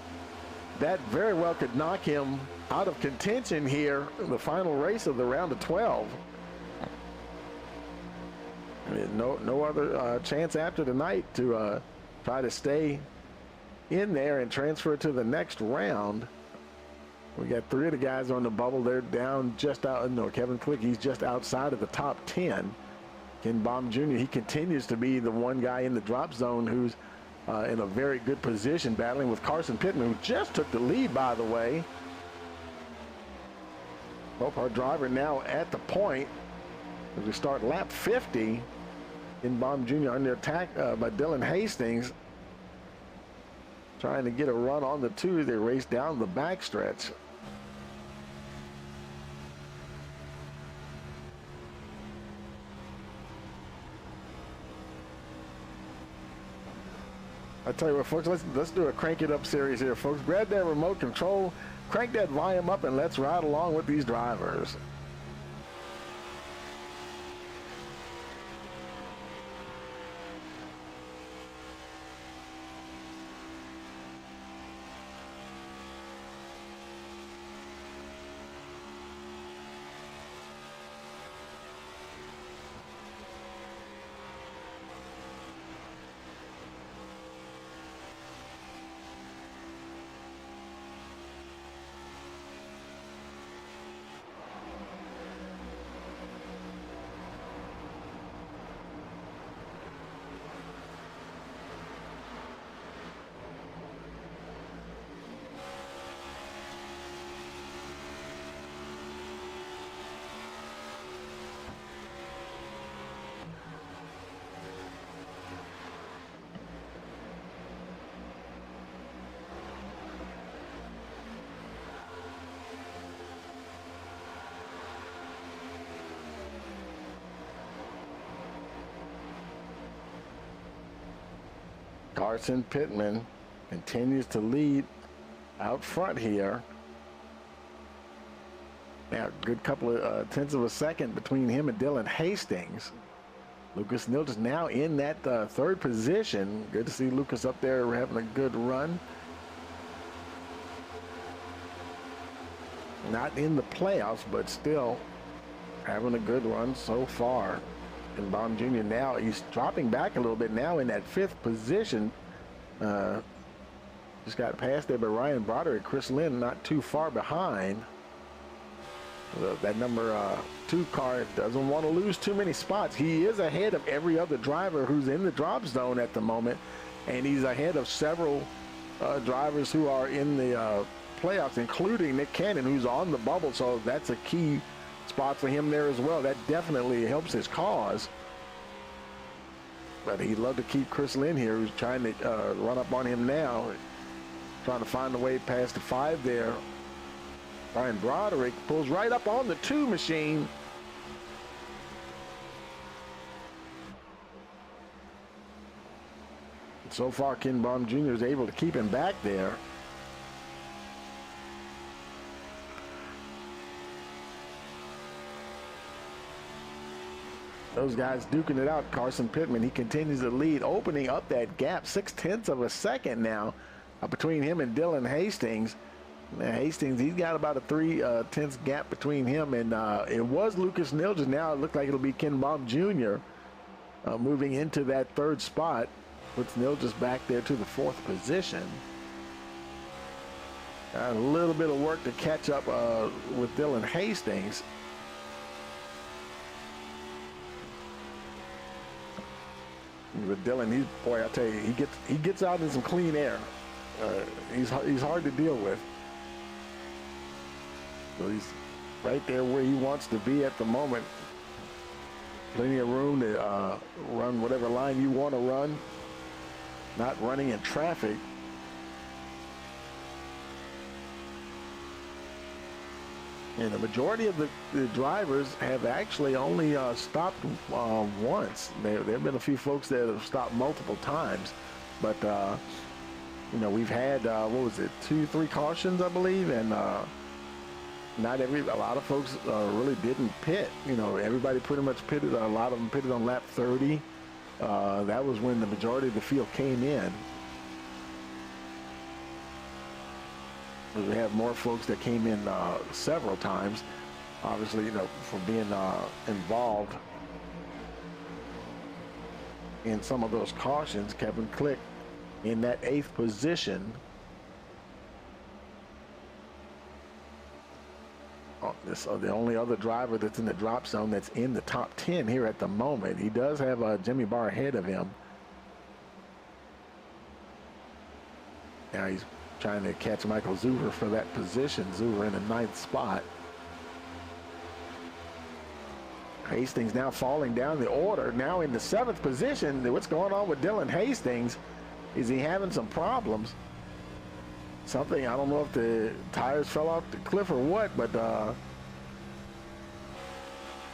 that very well could knock him out of contention here in the final race of the round of 12. I mean, no other chance after tonight to try to stay in there and transfer to the next round. We got 3 of the guys on the bubble. They're down just out. No, Kevin Click, he's just outside of the top 10. Ken Baum Jr., he continues to be the one guy in the drop zone who's in a very good position, battling with Carson Pittman, who just took the lead, by the way. Hope our driver now at the point as we start lap 50. Ken Baum Jr. under attack by Dylan Hastings, trying to get a run on the 2. They race down the backstretch. I tell you what, folks, let's do a crank it up series here, folks. Grab that remote control, crank that volume up, and let's ride along with these drivers. Carson Pittman continues to lead out front here. Now, good couple of tenths of a second between him and Dylan Hastings. Lucas Nildes now in that 3rd position. Good to see Lucas up there having a good run. Not in the playoffs, but still having a good run so far. And Baum Jr. now, he's dropping back a little bit now in that 5th position. Just got passed there by Ryan Broderick. Chris Lynn not too far behind. That number 2 car doesn't want to lose too many spots. He is ahead of every other driver who's in the drop zone at the moment, and he's ahead of several drivers who are in the playoffs, including Nick Cannon, who's on the bubble. So that's a key spot for him there as well. That definitely helps his cause. But he'd love to keep Chris Lynn here, who's trying to run up on him now. Trying to find a way past the 5 there. Brian Broderick pulls right up on the 2 machine. So far, Ken Baum Jr. is able to keep him back there. Those guys duking it out. Carson Pittman, he continues to lead, opening up that gap, 0.6 of a second now between him and Dylan Hastings. Now, Hastings, he's got about a 3/10 gap between him and it was Lucas Nilges. Now it looked like it'll be Ken Baum Jr. Moving into that 3rd spot. Puts Nilges back there to the 4th position. Got a little bit of work to catch up with Dylan Hastings. But Dylan, boy, I tell you, he gets out in some clean air. He's hard to deal with. So he's right there where he wants to be at the moment. Plenty of room to run whatever line you want to run. Not running in traffic. And the majority of the drivers have actually only stopped once. There have been a few folks that have stopped multiple times. But, you know, we've had, 2-3 cautions, I believe. And a lot of folks really didn't pit. You know, everybody pretty much pitted. A lot of them pitted on lap 30. That was when the majority of the field came in. We have more folks that came in several times, obviously, you know, for being involved in some of those cautions. Kevin Click in that 8th position. The only other driver that's in the drop zone that's in the top 10 here at the moment. He does have Jimmy Barr ahead of him. Now he's trying to catch Michael Zuber for that position. Zuber in the 9th spot. Hastings now falling down the order. Now in the 7th position. What's going on with Dylan Hastings? Is he having some problems? Something, I don't know if the tires fell off the cliff or what, but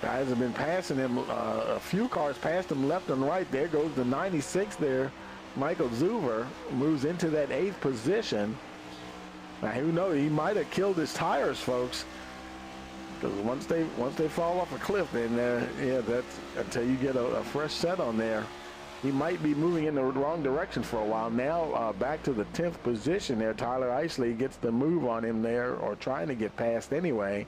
guys have been passing him. A few cars passed him left and right. There goes the 96 there. Michael Zuber moves into that 8th position. Now, who knows? He might have killed his tires, folks. Because once they fall off a cliff, then that's until you get a fresh set on there. He might be moving in the wrong direction for a while. Now back to the 10th position there. Tyler Isley gets the move on him there, or trying to get past anyway.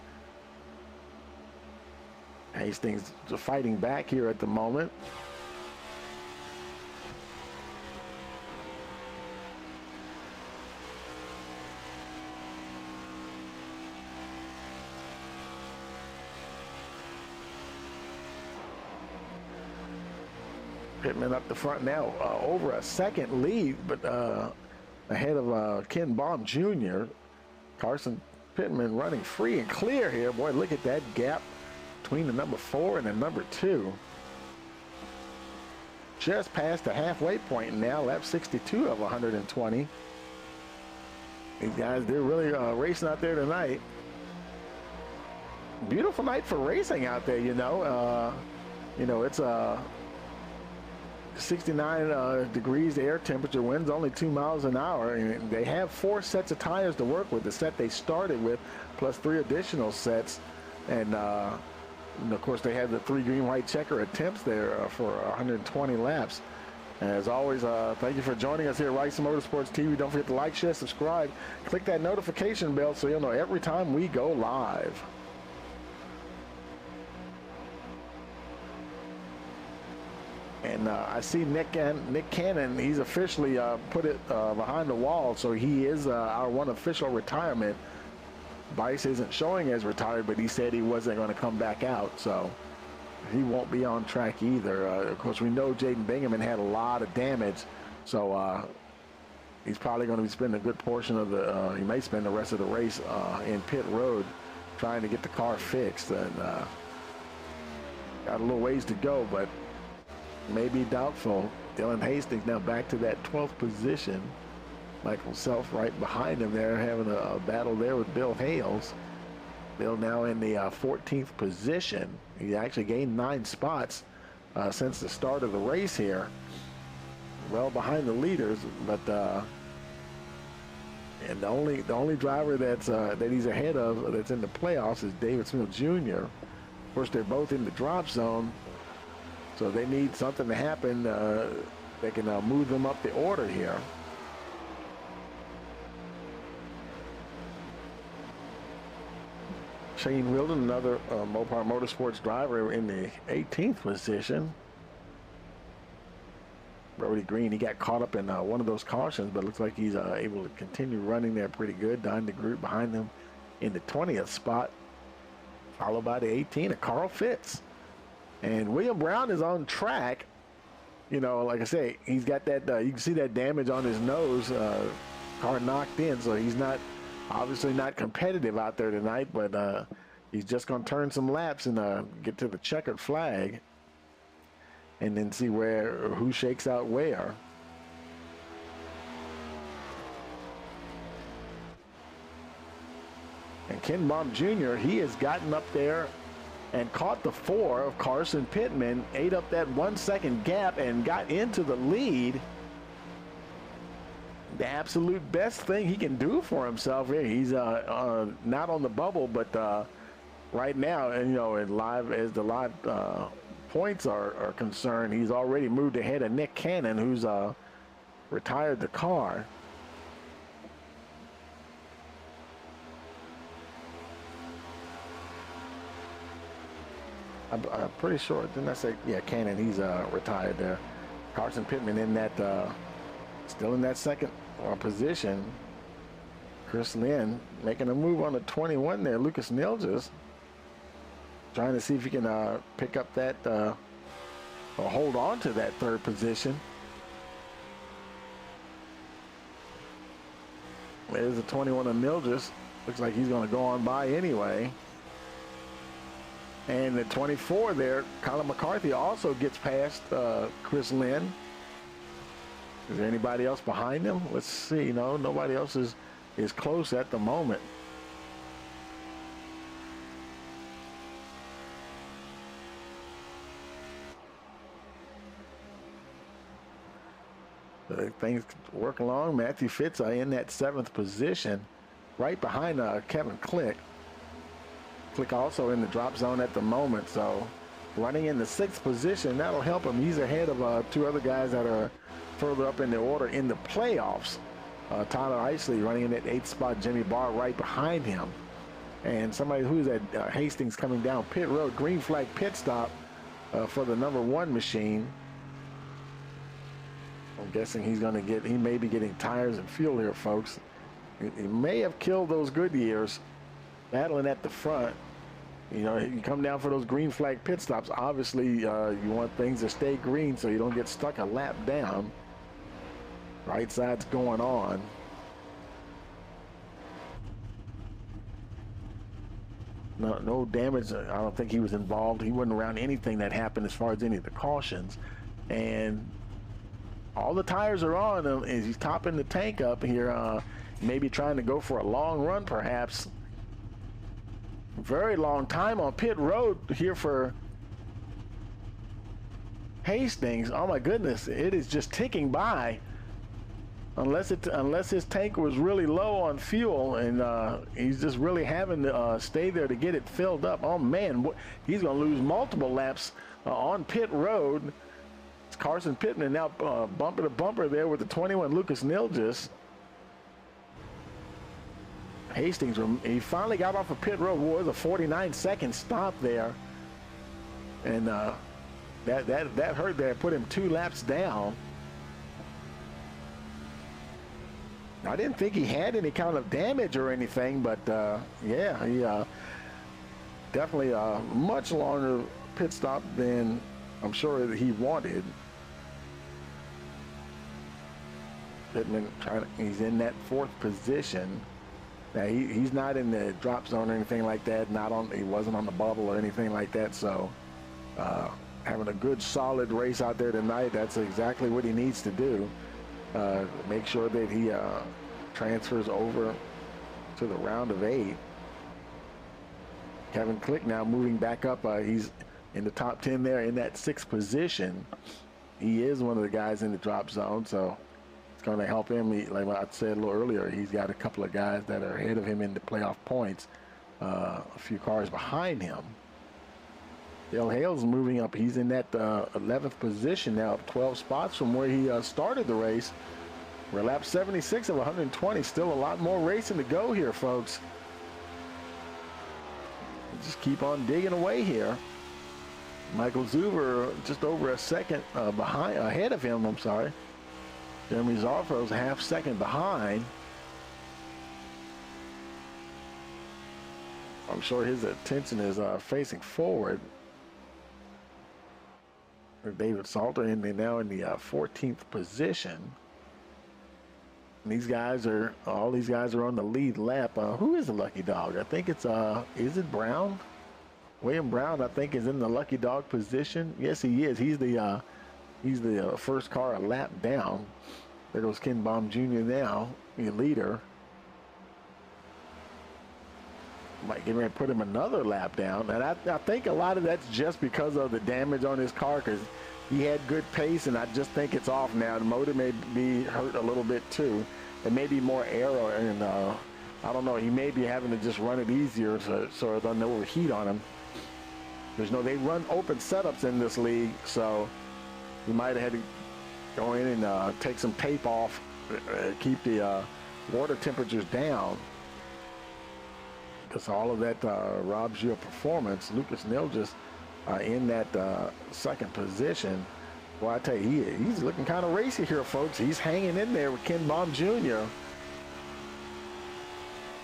Hastings fighting back here at the moment. Pittman up the front now, over a second lead, but ahead of Ken Baum Jr. Carson Pittman running free and clear here. Boy, look at that gap between the number 4 and the number 2. Just past the halfway point now, lap 62 of 120. These guys, they're really racing out there tonight. Beautiful night for racing out there, you know. It's 69 degrees air temperature, winds only 2 miles an hour, and they have 4 sets of tires to work with. The set they started with, plus 3 additional sets, and of course they had the 3 green, white checker attempts there for 120 laps. And as always, thank you for joining us here at Rice Motorsports TV. Don't forget to like, share, subscribe, click that notification bell so you'll know every time we go live. And I see Nick Cannon, he's officially put it behind the wall, so he is our one official retirement. Bice isn't showing as retired, but he said he wasn't going to come back out, so he won't be on track either. Of course, we know Jaden Bingaman had a lot of damage, so he's probably going to be spending a good portion of the, he may spend the rest of the race in pit road trying to get the car fixed. And got a little ways to go, but maybe doubtful. Dylan Hastings now back to that 12th position. Michael Self right behind him there, having a battle there with Bill Hales. Bill now in the 14th position. He actually gained 9 spots since the start of the race here. Well behind the leaders, but and the only driver that's that he's ahead of that's in the playoffs is David Smith Jr. Of course, they're both in the drop zone, so they need something to happen that can move them up the order here. Shane Wilden, another Mopar Motorsports driver, in the 18th position. Brody Green, he got caught up in one of those cautions, but looks like he's able to continue running there pretty good. Don DeGroot behind them in the 20th spot, followed by the 18 of Carl Fitz. And William Brown is on track. You know, like I say, he's got that, you can see that damage on his nose, car knocked in, so he's not, obviously not competitive out there tonight, but he's just going to turn some laps and get to the checkered flag and then see who shakes out where. And Ken Baum Jr., he has gotten up there and caught the 4 of Carson Pittman, ate up that 1 second gap and got into the lead. The absolute best thing he can do for himself here. He's not on the bubble, but right now, and you know, as the live points are concerned, he's already moved ahead of Nick Cannon, who's retired the car. I'm pretty sure, didn't I say, yeah, Cannon, he's retired there. Carson Pittman in that, still in that second position. Chris Lynn making a move on the 21 there. Lucas Nilges trying to see if he can pick up that, or hold on to that 3rd position. There's the 21 of Nilges. Looks like he's going to go on by anyway. And the 24 there, Colin McCarthy also gets past Chris Lynn. Is there anybody else behind him? Let's see. No, nobody else is close at the moment. Things work along. Matthew Fitz in that 7th position, right behind Kevin Click. Click also in the drop zone at the moment, so running in the 6th position, that'll help him. He's ahead of 2 other guys that are further up in the order in the playoffs. Tyler Isley running in that 8th spot, Jimmy Barr right behind him. And somebody who's at Hastings coming down pit road, green flag pit stop for the number 1 machine. I'm guessing he may be getting tires and fuel here, folks. He may have killed those Goodyears battling at the front. You know, you come down for those green flag pit stops. Obviously, you want things to stay green so you don't get stuck a lap down. Right side's going on. No damage. I don't think he was involved. He wasn't around anything that happened as far as any of the cautions. And all the tires are on as he's topping the tank up here. Maybe trying to go for a long run, perhaps. Very long time on pit road here for Hastings. Oh my goodness, it is just ticking by. Unless his tank was really low on fuel and he's just really having to stay there to get it filled up. Oh man, he's going to lose multiple laps on pit road. It's Carson Pittman now bumper to bumper there with the 21 Lucas Nilges. Hastings, he finally got off of pit road. It was a 49-second stop there, and that hurt there. Put him 2 laps down. I didn't think he had any kind of damage or anything, but yeah, he definitely a much longer pit stop than I'm sure that he wanted. Pittman he's in that 4th position. Now he's not in the drop zone or anything like that. He wasn't on the bubble or anything like that. So having a good solid race out there tonight, that's exactly what he needs to do. Make sure that he transfers over to the round of 8. Kevin Click now moving back up. He's in the top 10 there in that 6th position. He is one of the guys in the drop zone, so it's going to help him. Like I said a little earlier, he's got a couple of guys that are ahead of him in the playoff points, a few cars behind him. Dale Hale's moving up. He's in that 11th position now, 12 spots from where he started the race. We're lap 76 of 120. Still a lot more racing to go here, folks. Just keep on digging away here. Michael Zuber just over a second ahead of him, I'm sorry. Jeremy Zarfo's a half second behind. I'm sure his attention is facing forward. David Salter now in the 14th position. And all these guys are on the lead lap. Who is the lucky dog? I think it's, is it Brown? William Brown, I think, is in the lucky dog position. Yes, he is. He's the first car a lap down. There goes Ken Baum Jr. now, the leader. Might get ready to put him another lap down. And I think a lot of that's just because of the damage on his car, because he had good pace, and I just think it's off now. The motor may be hurt a little bit too. There may be more air, and I don't know. He may be having to just run it easier so it doesn't overheat on him. They run open setups in this league, so he might have had to go in and take some tape off, keep the water temperatures down, because all of that robs you of performance. Lucas Nilgis in that 2nd position. Well, I tell you, he's looking kind of racy here, folks. He's hanging in there with Ken Baum Jr.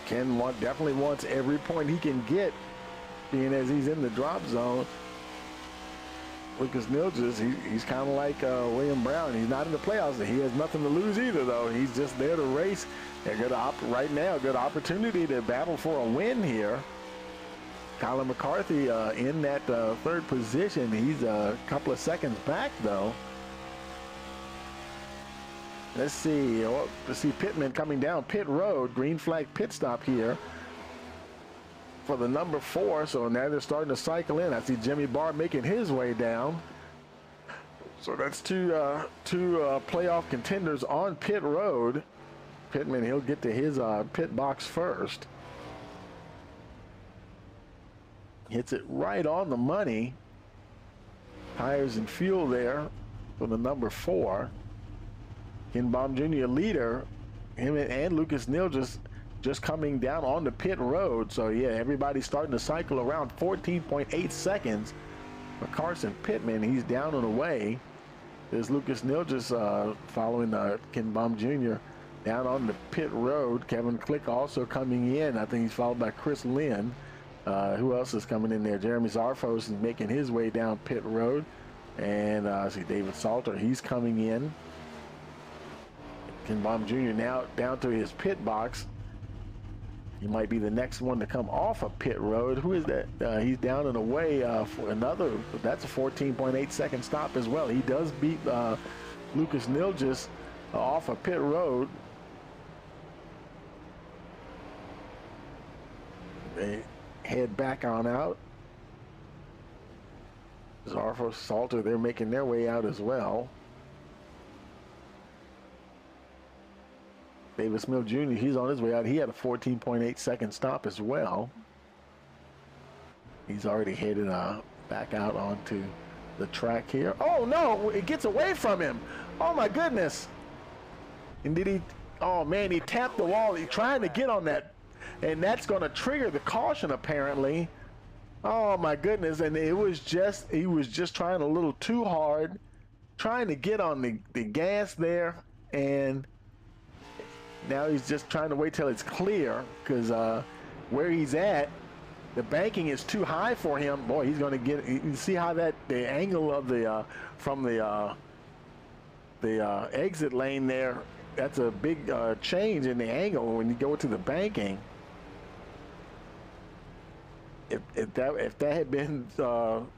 Ken definitely wants every point he can get, being as he's in the drop zone. Lucas Nilgis, he's kind of like William Brown. He's not in the playoffs. He has nothing to lose either, though. He's just there to race. Right now, good opportunity to battle for a win here. Colin McCarthy in that 3rd position. He's a couple of seconds back, though. Let's see Pittman coming down pit road. Green flag pit stop here for the number 4. So now they're starting to cycle in. I see Jimmy Barr making his way down. So that's two playoff contenders on pit road. Pittman, he'll get to his pit box first. Hits it right on the money. Tires and fuel there for the number 4. Ken Baum Jr. leader. Him and Lucas Nilgis just coming down on the pit road. So yeah, everybody's starting to cycle around. 14.8 seconds for Carson Pittman. He's down and away. There's Lucas Nilgis following Ken Baum Jr. down on the pit road. Kevin Click also coming in. I think he's followed by Chris Lynn. Who else is coming in there? Jeremy Zarfos is making his way down pit road. And I see David Salter. He's coming in. Ken Baum Jr. now down to his pit box. He might be the next one to come off of pit road. Who is that? He's down and away for another. That's a 14.8 second stop as well. He does beat Lucas Nilgis off of pit road. They head back on out. Zarfo, Salter, they're making their way out as well. Davis Mill Jr., he's on his way out. He had a 14.8 second stop as well. He's already headed back out onto the track here. Oh no, it gets away from him. Oh my goodness. And did he, oh man, he tapped the wall. He's trying to get on that, and that's going to trigger the caution apparently. Oh my goodness, and he was just trying a little too hard, trying to get on the gas there, and now he's just trying to wait till it's clear, because where he's at, the banking is too high for him. Boy, he's going to get, you can see how the angle of the from the exit lane there that's a big change in the angle when you go to the banking. If that had been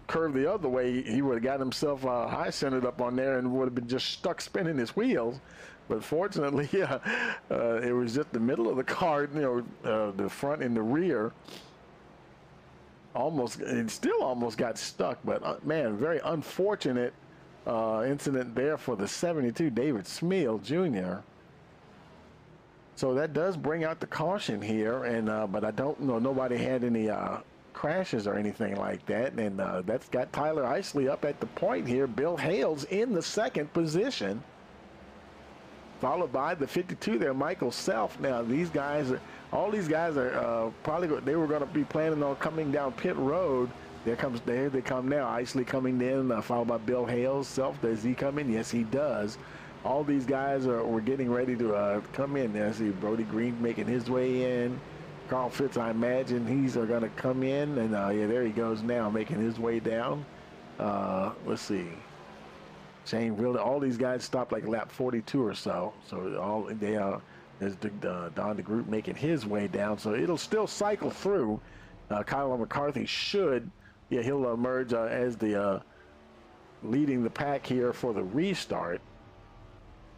curved the other way, he would have got himself high centered up on there and would have been just stuck spinning his wheels. But fortunately, it was just the middle of the car, you know, the front and the rear. It still almost got stuck. But man, very unfortunate incident there for the 72 David Smeal Jr. So that does bring out the caution here, and but I don't know, nobody had any crashes or anything like that, and that's got Tyler Isley up at the point here. Bill Hales in the second position, followed by the 52 there, Michael Self. Now these guys, all these guys are probably, they were going to be planning on coming down pit road. There they come now. Isley coming in, followed by Bill Hales. Self, does he come in? Yes, he does. All these guys were getting ready to come in. There, see Brody Green making his way in. Carl Fitz, I imagine he's going to come in, and yeah, there he goes now, making his way down. Let's see. Shane Wilder, all these guys stopped like lap 42 or so. So there's Don DeGroot making his way down. So it'll still cycle through. Kyle McCarthy should, yeah, he'll emerge as the leading the pack here for the restart.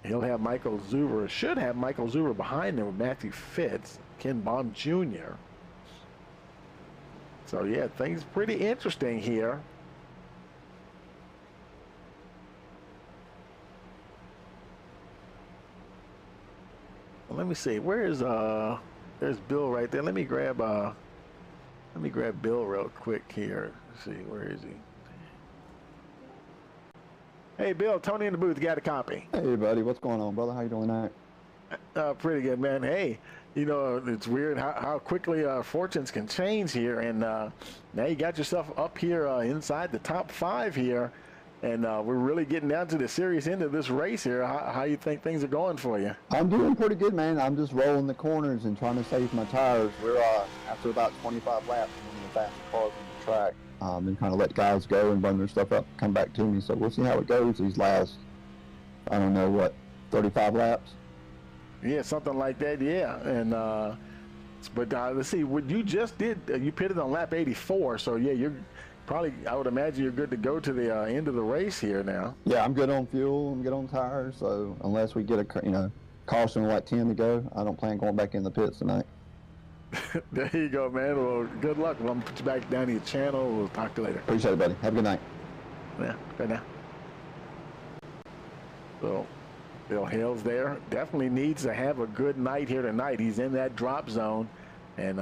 He'll have Michael Zuber, should have Michael Zuber behind him with Matthew Fitz, Ken Baum Jr. So yeah, things pretty interesting here. Well, let me see. Where's there's Bill right there. Let me grab Bill real quick here. Let's see, where is he? Hey, Bill, Tony in the booth, got a copy.
Hey, buddy, what's going on, brother? How you doing tonight?
Pretty good, man. Hey, you know, it's weird how quickly fortunes can change here, and now you got yourself up here inside the top 5 here, and we're really getting down to the serious end of this race here. How you think things are going for you?
I'm doing pretty good, man. I'm just rolling the corners and trying to save my tires. We're after about 25 laps, one of the fastest cars on the track. And kind of let guys go and burn their stuff up, come back to me. So we'll see how it goes these last, I don't know, what, 35 laps?
Yeah, something like that, yeah. And but let's see, what you just did, you pitted on lap 84, so yeah, you're probably, I would imagine you're good to go to the end of the race here now.
Yeah, I'm good on fuel, I'm good on tires, so unless we get a caution with like 10 to go, I don't plan going back in the pits tonight.
There you go, man. Well, good luck. I'm going to put you back down to your channel. We'll talk to you later.
Appreciate it, buddy. Have a good night.
Yeah, good now. So, Bill Hales there. Definitely needs to have a good night here tonight. He's in that drop zone. And,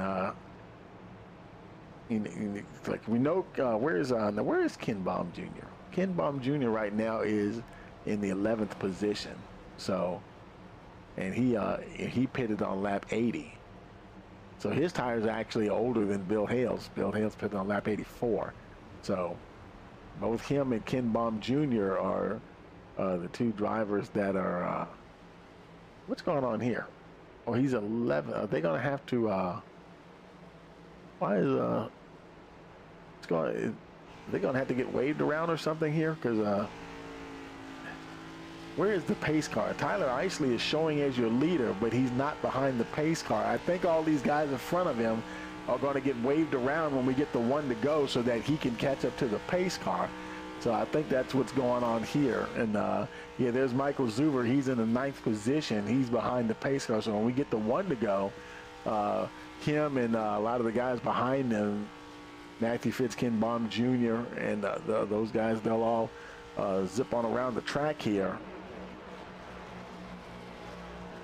like we know, where is Ken Baum Jr.? Ken Baum Jr. right now is in the 11th position. So, and he pitted on lap 80. So his tires are actually older than Bill Hales. Bill Hales pitted on lap 84. So both him and Ken Baum Jr. are the two drivers that are, what's going on here? Oh, he's 11. Are they going to have to, why is, are they going to have to get waved around or something here? Because, where is the pace car? Tyler Isley is showing as your leader, but he's not behind the pace car. I think all these guys in front of him are going to get waved around when we get the one to go so that he can catch up to the pace car. So I think that's what's going on here. And yeah, there's Michael Zuber. He's in the 9th position. He's behind the pace car. So when we get the one to go, him and a lot of the guys behind him, Matthew Fitz, Ken Baum Jr., and those guys, they'll all zip on around the track here.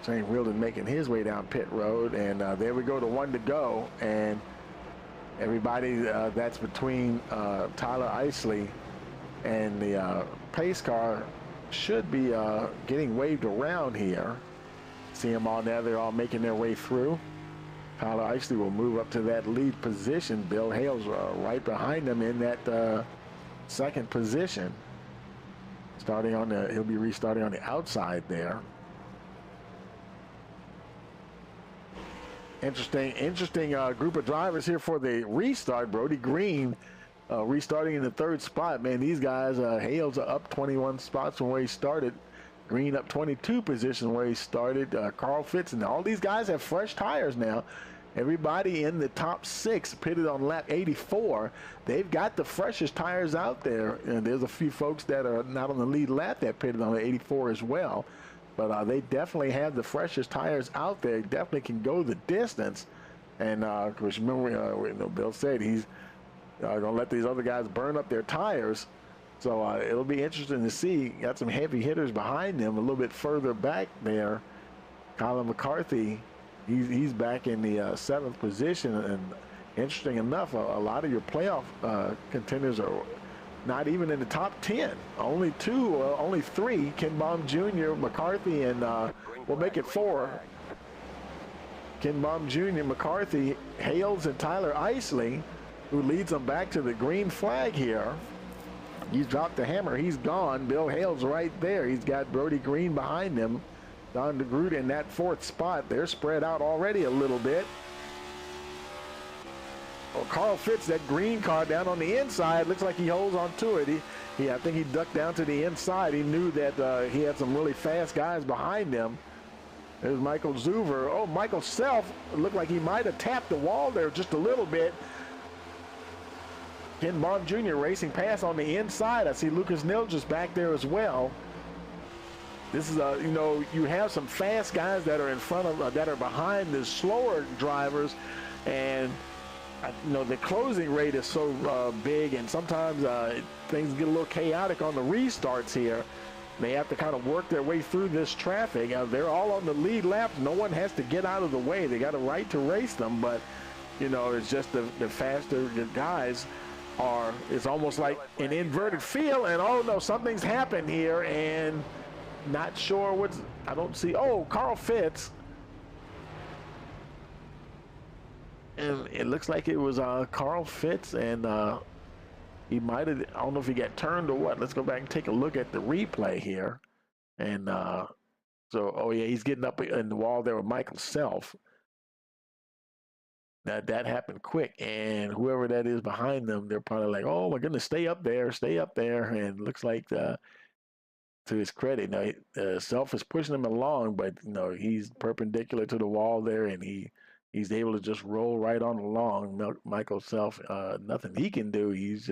Shane Wilden making his way down pit road, and there we go to one to go, and everybody that's between Tyler Isley and the pace car should be getting waved around here. See them all now, they're all making their way through. Tyler Isley will move up to that lead position. Bill Hales right behind him in that 2nd position. He'll be restarting on the outside there. Interesting group of drivers here for the restart. Brody Green restarting in the 3rd spot. Man, these guys, Hales are up 21 spots from where he started. Green up 22 position where he started. Carl Fitz, and all these guys have fresh tires now. Everybody in the top 6 pitted on lap 84. They've got the freshest tires out there, and there's a few folks that are not on the lead lap that pitted on the 84 as well. But they definitely have the freshest tires out there. Definitely can go the distance. And of course, remember, Bill said he's going to let these other guys burn up their tires. So it'll be interesting to see. Got some heavy hitters behind them a little bit further back there. Colin McCarthy, he's back in the 7th position. And interesting enough, a lot of your playoff contenders are not even in the top 10. Only 3, Ken Baum Jr., McCarthy, and we'll make it 4. Ken Baum Jr., McCarthy, Hales, and Tyler Isley, who leads them back to the green flag here. He's dropped the hammer. He's gone. Bill Hales right there. He's got Brody Green behind him. Don DeGroot in that 4th spot. They're spread out already a little bit. Well, Carl Fitz, that green car down on the inside, looks like he holds on to it. I think he ducked down to the inside. He knew that he had some really fast guys behind him. There's Michael Zuver. Oh, Michael Self looked like he might have tapped the wall there just a little bit. Ken Baum Jr. racing past on the inside. I see Lucas Nilgis back there as well. This is you have some fast guys that are in front of, that are behind the slower drivers, and the closing rate is so big, and sometimes things get a little chaotic on the restarts here. They have to kind of work their way through this traffic. They're all on the lead lap. No one has to get out of the way. They got a right to race them, but it's just the faster the guys are. It's almost like an inverted field, and oh no, something's happened here, and not sure I don't see. Oh, Carl Fitz. And it looks like it was Carl Fitz, and he might have, I don't know if he got turned or what. Let's go back and take a look at the replay here. And oh yeah, he's getting up in the wall there with Michael Self. That happened quick, and whoever that is behind them, they're probably like, oh my goodness, stay up there. And looks like, to his credit, Self is pushing him along, but he's perpendicular to the wall there, and he's able to just roll right on along. Michael Self, nothing he can do. He's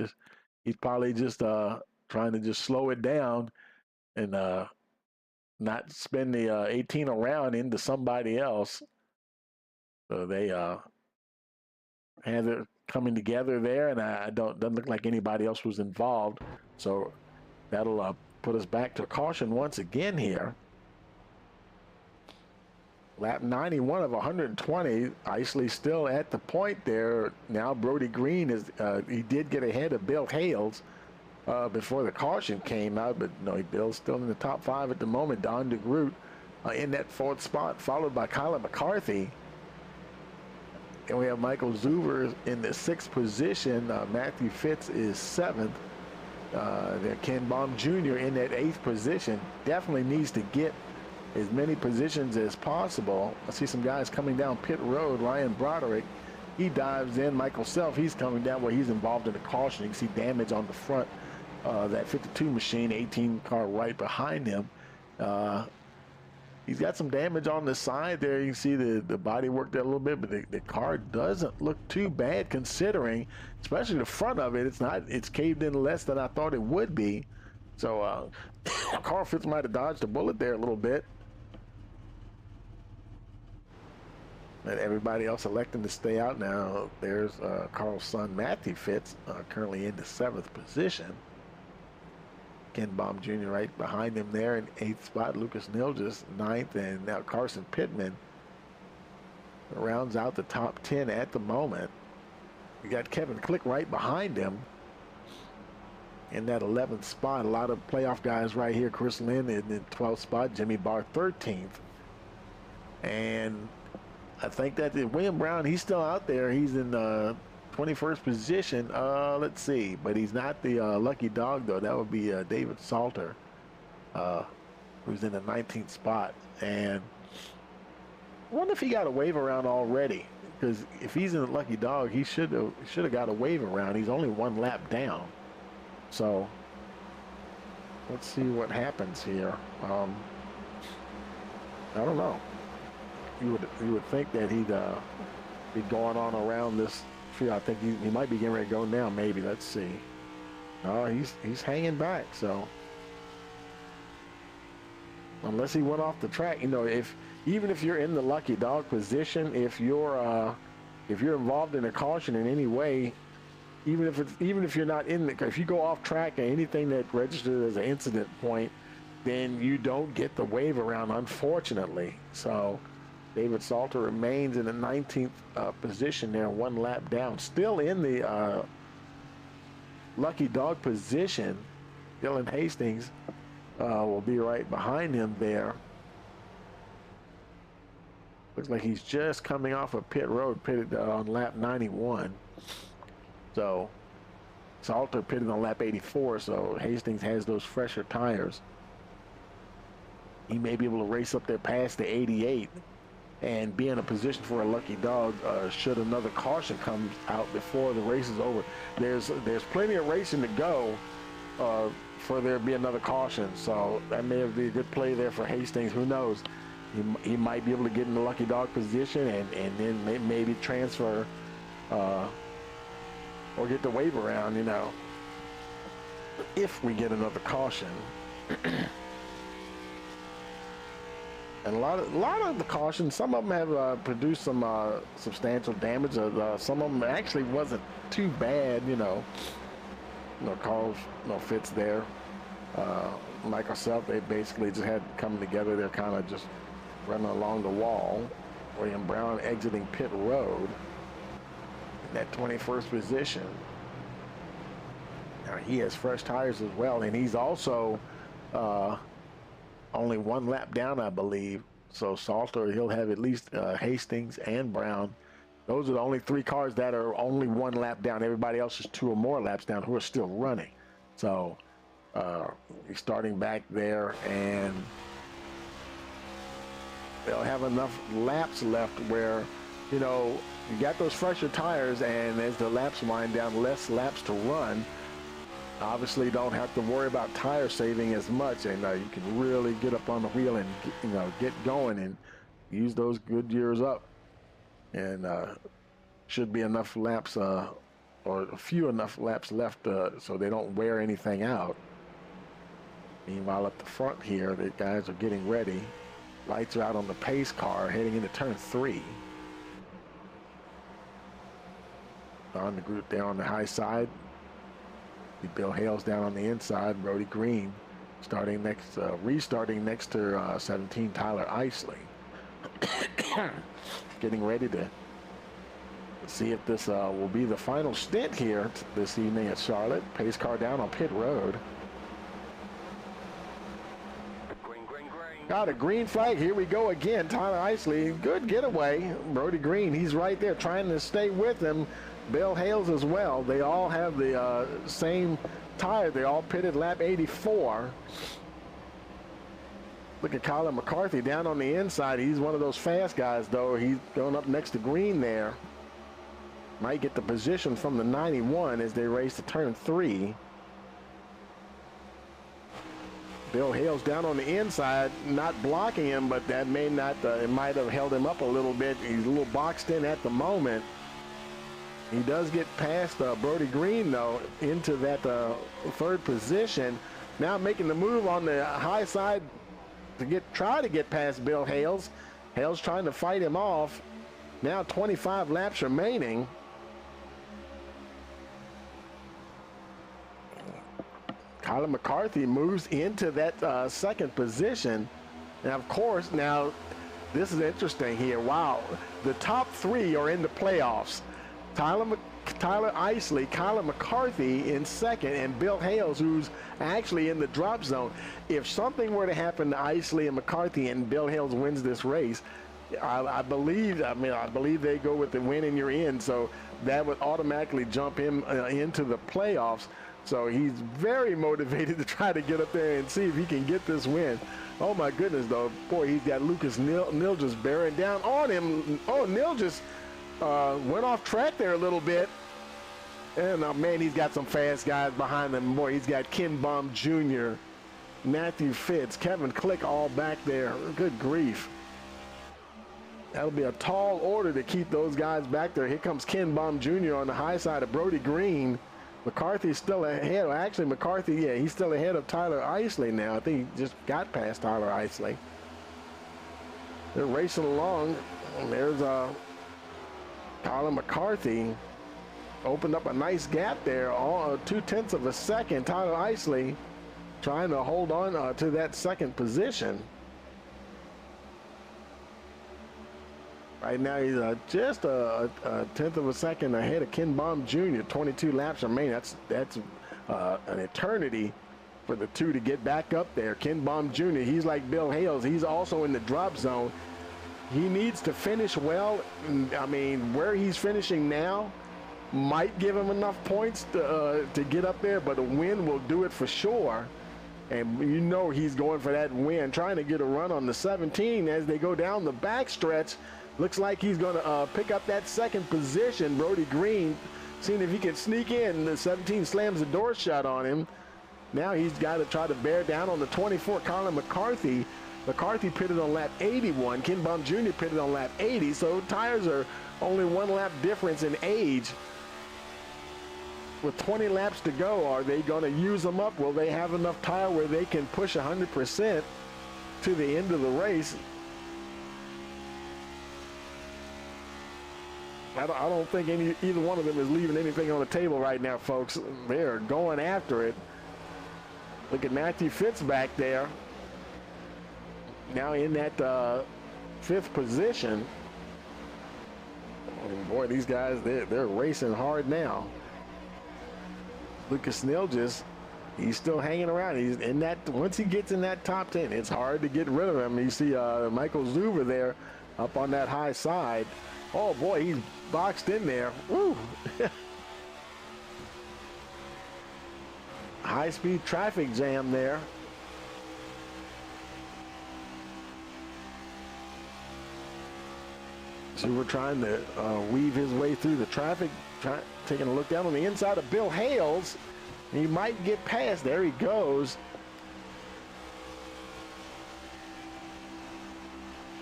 probably just trying to just slow it down and not spin the 18 around into somebody else. So they have it coming together there, and doesn't look like anybody else was involved. So that'll put us back to caution once again here. Lap 91 of 120. Isley still at the point there. Now Brody Green he did get ahead of Bill Hales before the caution came out, but no, Bill's still in the top 5 at the moment. Don DeGroot in that 4th spot, followed by Colin McCarthy. And we have Michael Zuber in the 6th position. Matthew Fitz is 7th. Ken Baum Jr. in that 8th position. Definitely needs to get as many positions as possible. I see some guys coming down pit road. Ryan Broderick, he dives in. Michael Self, he's coming down where he's involved in a caution. You can see damage on the front that 52 machine, 18 car right behind him. He's got some damage on the side there. You can see the body work there a little bit, but the car doesn't look too bad considering, especially the front of it. It's caved in less than I thought it would be. So Carl Fitz might have dodged a bullet there a little bit. And everybody else electing to stay out now. There's Carl's son, Matthew Fitz, currently in the 7th position. Ken Baum Jr. right behind him there in 8th spot. Lucas Nilgis 9th, and now Carson Pittman rounds out the top 10 at the moment. We got Kevin Click right behind him in that 11th spot. A lot of playoff guys right here. Chris Lynn in the 12th spot. Jimmy Barr 13th. And I think that William Brown, he's still out there. He's in 21st position. Let's see, but he's not the lucky dog though. That would be David Salter, who's in the 19th spot. And I wonder if he got a wave around already, because if he's in the lucky dog, he should have got a wave around. He's only 1 lap down. So let's see what happens here. I don't know. You would think that he'd be going on around this field. I think he might be getting ready to go now. Maybe. Let's see. No, he's hanging back. So unless he went off the track, you know, even if you're in the lucky dog position, if you're involved in a caution in any way, even if you're not in if you go off track or anything that registered as an incident point, then you don't get the wave around, unfortunately. So David Salter remains in the 19th position there, 1 lap down, still in the lucky dog position. Dylan Hastings will be right behind him there. Looks like he's just coming off of pit road, pitted on lap 91. So Salter pitted on lap 84, so Hastings has those fresher tires. He may be able to race up there past the 88 and be in a position for a lucky dog should another caution come out before the race is over. There's plenty of racing to go for there to be another caution, so that may be a good play there for Hastings. Who knows? He might be able to get in the lucky dog position and then maybe transfer or get the wave around, you know, if we get another caution. And a lot of the cautions, some of them have produced some substantial damage. Some of them actually wasn't too bad, you know. No calls, no fits there. Microsoft, they basically just had come together. They're kind of just running along the wall. William Brown exiting pit road in that 21st position. Now he has fresh tires as well, and he's also only 1 lap down, I believe. So Salter, he'll have at least Hastings and Brown. Those are the only 3 cars that are only 1 lap down. Everybody else is 2 or more laps down who are still running. So he's starting back there, and they'll have enough laps left where, you know, you got those fresher tires, and as the laps wind down, less laps to run. Obviously don't have to worry about tire saving as much, and you can really get up on the wheel and get going and use those good years up, and should be enough laps or a few enough laps left so they don't wear anything out. Meanwhile, up the front here, the guys are getting ready. Lights are out on the pace car heading into turn 3. On the group there on the high side. Bill Hales down on the inside. Brody Green restarting next to 17 Tyler Isley. Getting ready to see if this will be the final stint here this evening at Charlotte. Pace car down on pit road. Got a green flag. Here we go again. Tyler Isley, good getaway. Brody Green, he's right there trying to stay with him. Bill Hales as well. They all have the same tire. They all pitted lap 84. Look at Colin McCarthy down on the inside. He's one of those fast guys, though. He's going up next to Green there. Might get the position from the 91 as they race to turn 3. Bill Hales down on the inside, not blocking him, but that may not, it might have held him up a little bit. He's a little boxed in at the moment. He does get past Brody Green, though, into that 3rd position. Now making the move on the high side to try to get past Bill Hales. Hales trying to fight him off. Now 25 laps remaining. Colin McCarthy moves into that 2nd position. Now, of course, now this is interesting here. Wow, the top 3 are in the playoffs. Tyler Isley, Colin McCarthy in 2nd, and Bill Hales, who's actually in the drop zone. If something were to happen to Isley and McCarthy and Bill Hales wins this race, I believe they go with the win and you're in. So that would automatically jump him into the playoffs. So he's very motivated to try to get up there and see if he can get this win. Oh my goodness, though. Boy, he's got Lucas Nil just bearing down on him. Oh, Nil just went off track there a little bit. And man, he's got some fast guys behind him. Boy, he's got Ken Baum Jr. Matthew Fitz, Kevin Click all back there. Good grief. That'll be a tall order to keep those guys back there. Here comes Ken Baum Jr. on the high side of Brody Green. McCarthy's still ahead. Well, actually, McCarthy, yeah, he's still ahead of Tyler Isley now. I think he just got past Tyler Isley. They're racing along. And there's Colin McCarthy. Opened up a nice gap there, all 0.2 of a second. Tyler Isley trying to hold on to that second position. Right now, he's just a 1/10 of a second ahead of Ken Baum Jr. 22 laps remain. That's an eternity for the two to get back up there. Ken Baum Jr., he's like Bill Hales. He's also in the drop zone. He needs to finish well. I mean, where he's finishing now might give him enough points to get up there, but a win will do it for sure. And you know he's going for that win, trying to get a run on the 17 as they go down the backstretch. Looks like he's going to pick up that second position. Brody Green, seeing if he can sneak in. The 17 slams the door shut on him. Now he's got to try to bear down on the 24, Colin McCarthy. McCarthy pitted on lap 81. Ken Baum Jr. pitted on lap 80. So tires are only 1 lap difference in age. With 20 laps to go, are they going to use them up? Will they have enough tire where they can push 100% to the end of the race? I don't think either one of them is leaving anything on the table right now, folks. They're going after it. Look at Matthew Fitz back there. Now in that 5th position. And boy, these guys, they're racing hard now. Lucas Nilgis, he's still hanging around. He's in that. Once he gets in that top 10, it's hard to get rid of him. You see Michael Zuber there up on that high side. Oh boy, he's boxed in there. Woo! High-speed traffic jam there. So we're trying to weave his way through the traffic, taking a look down on the inside of Bill Hales. He might get past. There he goes.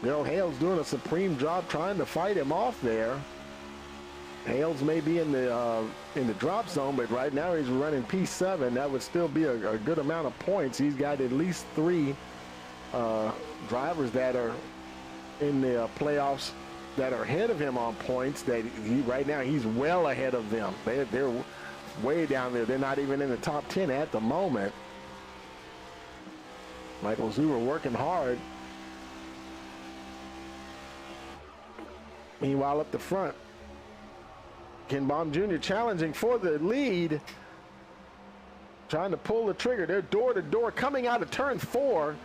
Bill Hales doing a supreme job trying to fight him off there. Hales may be in the drop zone, but right now he's running P7. That would still be a good amount of points. He's got at least 3 drivers that are in the playoffs that are ahead of him on points. That right now he's well ahead of them. They're way down there. They're not even in the top 10 at the moment. Michael Zuber working hard. Meanwhile, up the front, Ken Baum Jr. challenging for the lead. Trying to pull the trigger. They're door to door coming out of turn 4.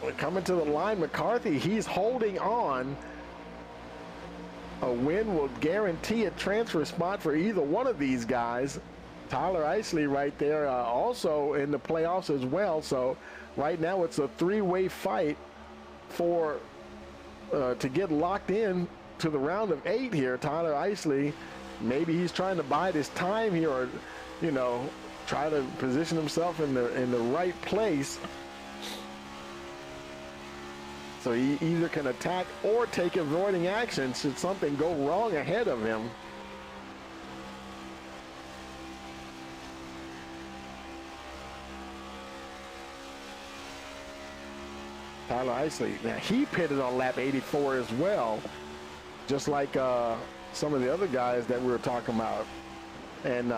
We're coming to the line. McCarthy, he's holding on. A win will guarantee a transfer spot for either one of these guys. Tyler Isley right there also in the playoffs as well. So right now it's a 3-way fight for to get locked in to the round of 8 here. Tyler Isley, maybe he's trying to bide his time here, or try to position himself in the right place. So he either can attack or take avoiding action should something go wrong ahead of him. Tyler Isley, now he pitted on lap 84 as well, just like some of the other guys that we were talking about. And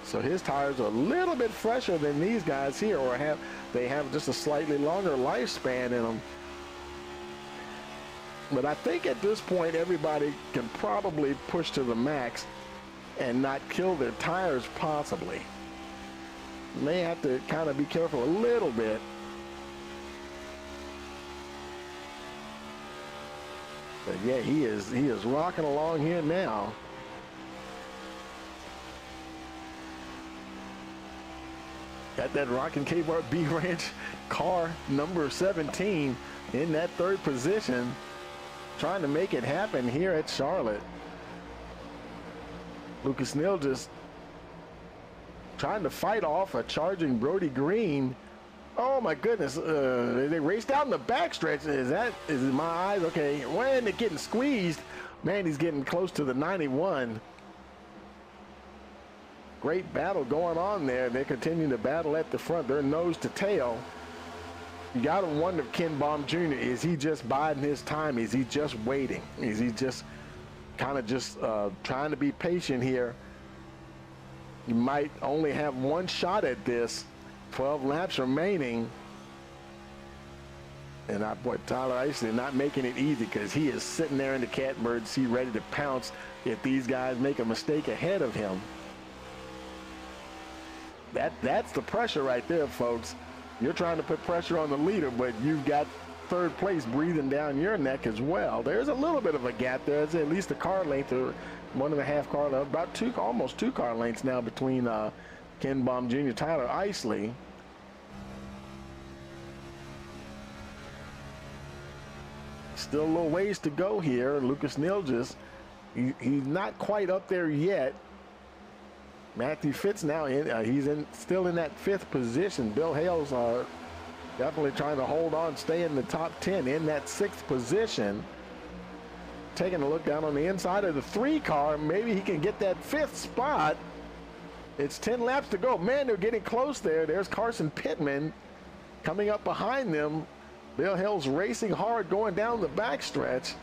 so his tires are a little bit fresher than these guys here, or they have just a slightly longer lifespan in them. But I think at this point, everybody can probably push to the max and not kill their tires possibly. May have to kind of be careful a little bit. But yeah, he is rocking along here now. Got that rocking K-Bar B Ranch car number 17 in that 3rd position, trying to make it happen here at Charlotte. Lucas Neal just trying to fight off a charging Brody Green. Oh my goodness, they race down the backstretch. Is it my eyes? Okay, when they're getting squeezed, man, he's getting close to the 91. Great battle going on there. They're continuing to battle at the front. They're nose to tail. You got to wonder if Ken Baum Jr., is he just biding his time? Is he just waiting? Is he just kind of just trying to be patient here? You might only have one shot at this. 12 laps remaining. And boy, Tyler Isley not making it easy, because he is sitting there in the catbird seat ready to pounce if these guys make a mistake ahead of him. That's the pressure right there, folks. You're trying to put pressure on the leader, but you've got third place breathing down your neck as well. There's a little bit of a gap there. It's at least a car length, or 1.5 car length, about almost 2 car lengths now between Ken Baum Jr., Tyler Isley. Still a little ways to go here. Lucas Nilges, he's not quite up there yet. Matthew Fitz now he's still in that 5th position. Bill Hales definitely trying to hold on, stay in the top 10 in that 6th position. Taking a look down on the inside of the 3 car, maybe he can get that 5th spot. It's 10 laps to go. Man, they're getting close there. There's Carson Pittman coming up behind them. Bill Hales racing hard going down the backstretch.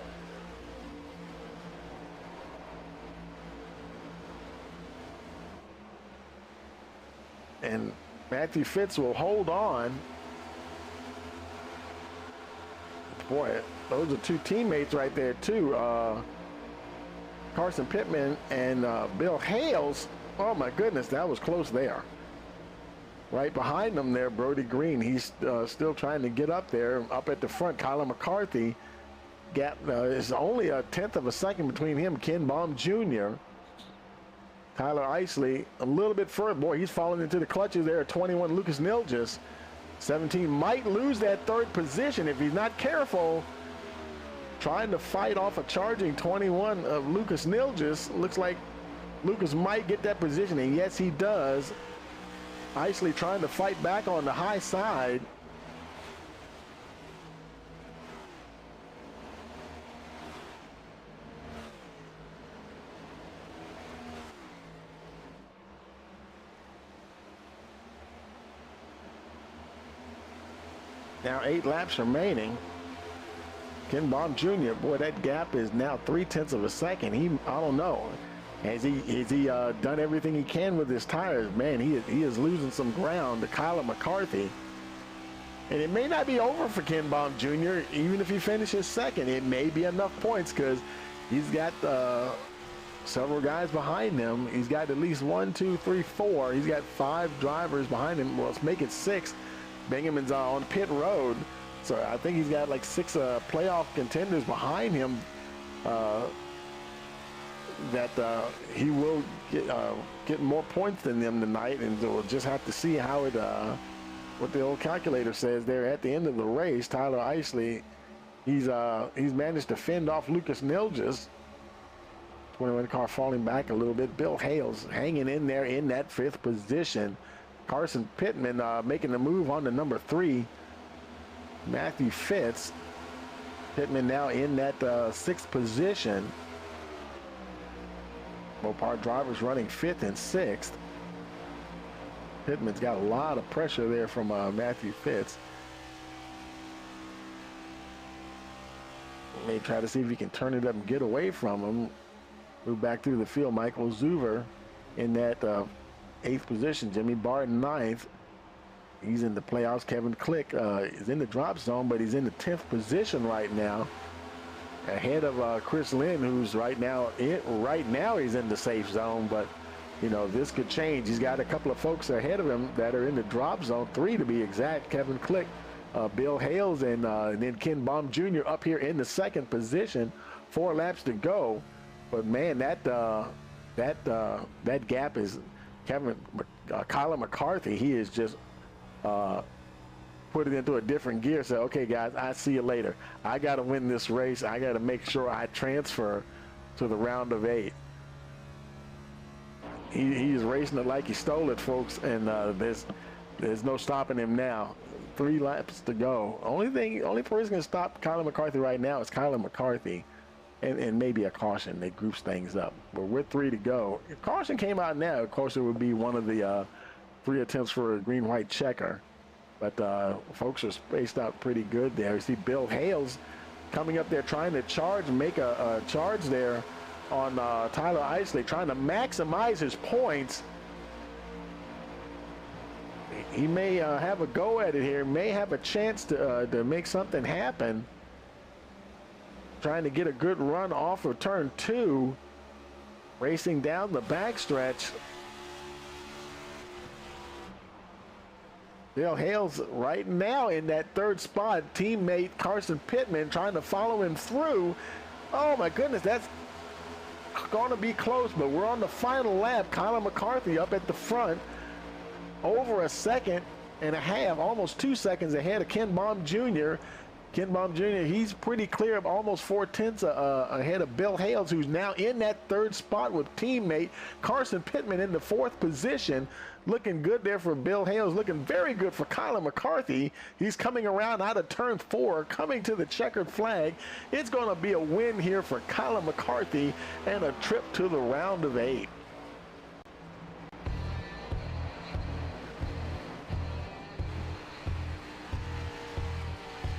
And Matthew Fitz will hold on. Boy, those are 2 teammates right there too. Carson Pittman and Bill Hales. Oh my goodness, that was close there. Right behind them there, Brody Green. He's still trying to get up there. Up at the front, Kyler McCarthy. Gap is only a 1/10 of a second between him, Ken Baum Jr. Tyler Isley a little bit further. Boy, he's falling into the clutches there at 21. Lucas Nilges, 17, might lose that 3rd position if he's not careful. Trying to fight off a charging 21 of Lucas Nilges. Looks like Lucas might get that position, and yes, he does. Isley trying to fight back on the high side. Now 8 laps remaining. Ken Baum Jr., boy, that gap is now 3/10 of a second. I don't know. Has he done everything he can with his tires? Man, he is losing some ground to Kyler McCarthy. And it may not be over for Ken Baum Jr. Even if he finishes 2nd. It may be enough points, because he's got several guys behind him. He's got at least 1, 2, 3, 4. He's got 5 drivers behind him. Well, let's make it 6. Bingham's on pit road. So I think he's got like 6 playoff contenders behind him. That he will get more points than them tonight, and we'll just have to see how it what the old calculator says there at the end of the race. Tyler Isley, he's managed to fend off Lucas Nilges. 21 car falling back a little bit. Bill Hales hanging in there in that 5th position. Carson Pittman making the move on to number 3. Matthew Fitz. Pittman now in that 6th position. Mopar drivers running 5th and 6th. Pittman's got a lot of pressure there from Matthew Fitz. May try to see if he can turn it up and get away from him. Move back through the field. Michael Zuver in that 8th position. Jimmy Barton 9th. He's in the playoffs. Kevin Click is in the drop zone, but he's in the 10th position right now. Ahead of Chris Lynn, who's right now he's in the safe zone, but you know, this could change. He's got a couple of folks ahead of him that are in the drop zone, 3 to be exact. Kevin Click, Bill Hales, and then Ken Baum Jr. up here in the 2nd position. 4 laps to go, but man, that gap is Kyler McCarthy. He is just put it into a different gear. Say, okay, guys, I see you later. I got to win this race. I got to make sure I transfer to the round of 8. He's racing it like he stole it, folks, and there's no stopping him now. 3 laps to go. Only person can stop Kyler McCarthy right now is Kyler McCarthy, and maybe a caution. They groups things up. But with 3 to go, if caution came out now, of course it would be one of the 3 attempts for a green-white checker. But folks are spaced out pretty good there. You see Bill Hales coming up there trying to charge, make a charge there on Tyler Isley, trying to maximize his points. He may have a go at it here, may have a chance to make something happen. Trying to get a good run off of turn 2, racing down the backstretch. Bill Hales right now in that 3rd spot. Teammate Carson Pittman trying to follow him through. Oh my goodness, that's going to be close, but we're on the final lap. Kyler McCarthy up at the front, over 1.5 seconds, almost 2 seconds ahead of Ken Baum Jr. Ken Baum Jr., he's pretty clear of almost 4/10 ahead of Bill Hales, who's now in that 3rd spot with teammate Carson Pittman in the 4th position. Looking good there for Bill Hales, looking very good for Kyler McCarthy. He's coming around out of turn 4, coming to the checkered flag. It's going to be a win here for Kyler McCarthy and a trip to the round of 8.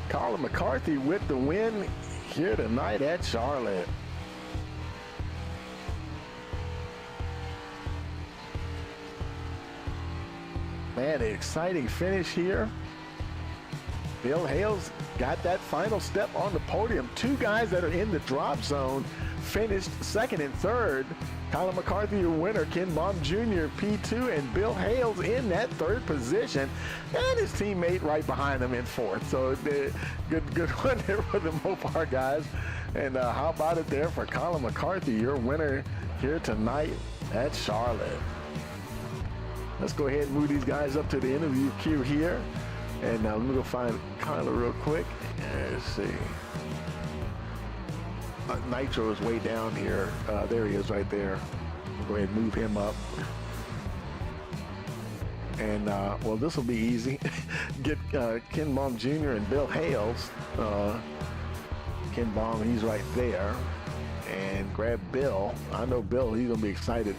Kyler McCarthy with the win here tonight at Charlotte. Man, an exciting finish here. Bill Hales got that final step on the podium. 2 guys that are in the drop zone finished 2nd and 3rd. Kyler McCarthy, your winner. Ken Baum Jr., P2, and Bill Hales in that 3rd position, and his teammate right behind him in 4th. So good one there for the Mopar guys. And how about it there for Kyler McCarthy, your winner here tonight at Charlotte. Let's go ahead and move these guys up to the interview queue here. And let me go find Kyler real quick. Let's see. Nitro is way down here. There he is right there. Go ahead and move him up. And, well, this will be easy. Get Ken Baum Jr. and Bill Hales. Ken Baum, he's right there. And grab Bill. I know Bill, he's going to be excited.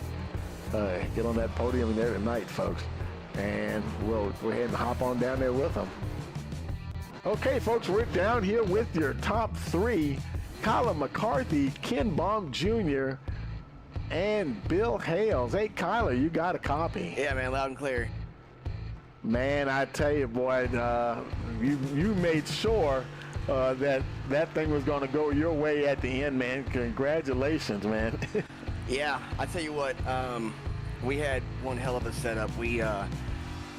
Get on that podium there tonight, folks. And we'll go ahead and hop on down there with them. Okay, folks, we're down here with your top 3. Kyler McCarthy, Ken Baum Jr., and Bill Hales. Hey, Kyler, you got a copy.
Yeah, man, loud and clear.
Man, I tell you, boy, you made sure that thing was going to go your way at the end, man. Congratulations, man.
Yeah, I tell you what, we had one hell of a setup. We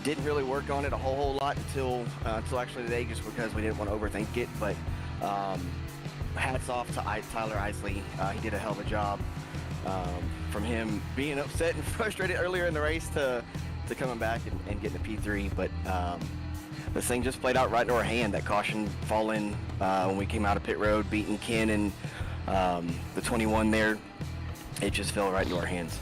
didn't really work on it a whole lot until actually today, just because we didn't want to overthink it. But hats off to Tyler Isley. He did a hell of a job. From him being upset and frustrated earlier in the race to coming back and getting a P3. But this thing just played out right into our hand. That caution falling when we came out of pit road, beating Ken and the 21 there. It just fell right into our hands.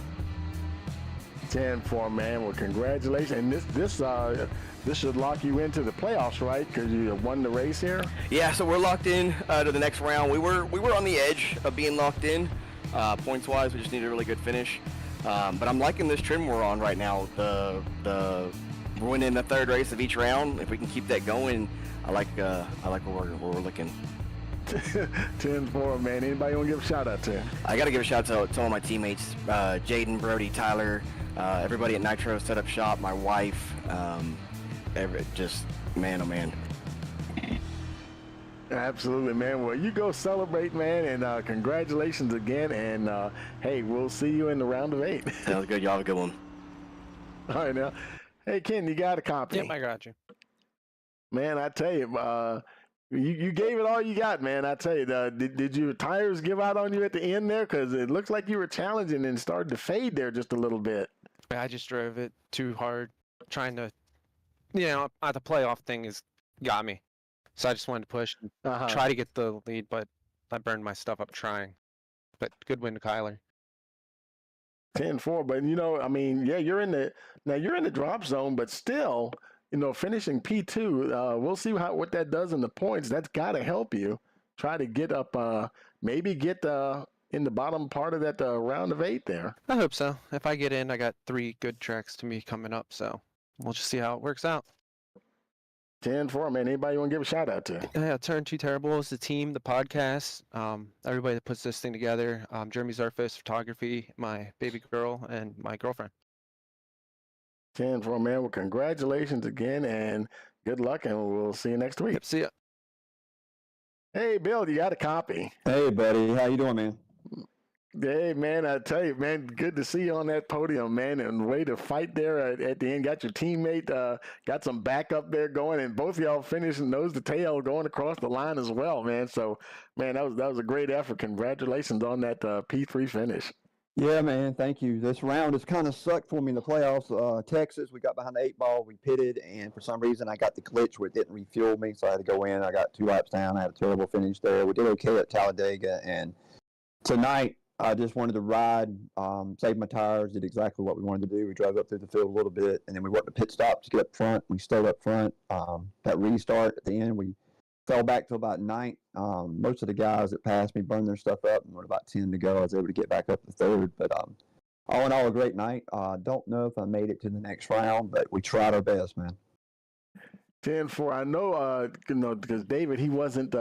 10-4, man. Well, congratulations. And this should lock you into the playoffs, right? Because you won the race here.
Yeah, so we're locked in to the next round. We were on the edge of being locked in points-wise. We just need a really good finish. But I'm liking this trim we're on right now. We're winning the 3rd race of each round. If we can keep that going, I like where we're looking.
10-4, man. Anybody want to give a shout out to?
I got to give a shout out to all my teammates, Jaden, Brody, Tyler, everybody at Nitro Setup Shop, my wife, just man, oh man.
Absolutely, man. Well, you go celebrate, man, and congratulations again. And hey, we'll see you in the round of 8.
Sounds good. Y'all have a good one.
All right, now. Hey, Ken, you got a copy?
Yep, I got you.
Man, I tell you, you gave it all you got, man. I tell you, did your tires give out on you at the end there? Because it looks like you were challenging and started to fade there just a little bit.
I just drove it too hard, trying to, the playoff thing got me. So I just wanted to push and try to get the lead, but I burned my stuff up trying. But good win to Kyler.
10-4, but I mean, yeah, you're in the drop zone, but still, finishing P2. We'll see what that does in the points. That's got to help you try to get up, maybe get in the bottom part of that round of 8 there.
I hope so. If I get in, I got 3 good tracks to me coming up, so we'll just see how it works out.
10-4, man. Anybody you want to give a shout out to?
Yeah, Turn 2 Terribles, the team, the podcast, everybody that puts this thing together. Jeremy Zarfos Photography, my baby girl, and my girlfriend.
10-4, man. Well, congratulations again, and good luck, and we'll see you next week.
Yep, see ya.
Hey, Bill, you got a copy.
Hey, buddy. How you doing, man?
Hey, man, I tell you, man, good to see you on that podium, man, and way to fight there at the end. Got your teammate, got some backup there going, and both of y'all finishing nose to tail going across the line as well, man. So, man, that was a great effort. Congratulations on that P3 finish.
Yeah, man, thank you. This round has kind of sucked for me in the playoffs. Texas, we got behind the 8 ball, we pitted, and for some reason I got the glitch where it didn't refuel me, so I had to go in. I got 2 laps down. I had a terrible finish there. We did okay at Talladega, and tonight I just wanted to ride, save my tires, did exactly what we wanted to do. We drove up through the field a little bit, and then we worked the pit stop to get up front. We stayed up front. That restart at the end, we fell back to about 9th. Most of the guys that passed me burned their stuff up, and with about 10 to go, I was able to get back up to 3rd. But all in all, a great night. Don't know if I made it to the next round, but we tried our best, man.
10-4. I know, because David, he wasn't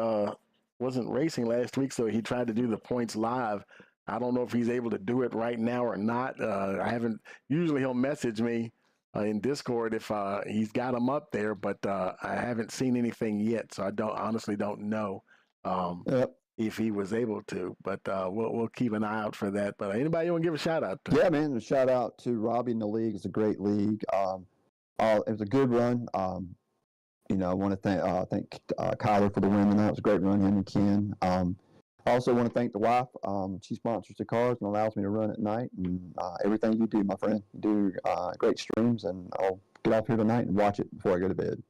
racing last week, so he tried to do the points live. I don't know if he's able to do it right now or not. I haven't. Usually he'll message me in Discord if he's got them up there, but I haven't seen anything yet, so I honestly don't know if he was able to. But we'll keep an eye out for that. But anybody you want to give a shout out to?
Yeah, man. A shout out to Robbie in the league. It's a great league. It was a good run. I want to thank Kyler for the win, and that was a great run. Him and Ken. I also want to thank the wife. She sponsors the cars and allows me to run at night. And everything you do, my friend, you do great streams, and I'll get off here tonight and watch it before I go to bed.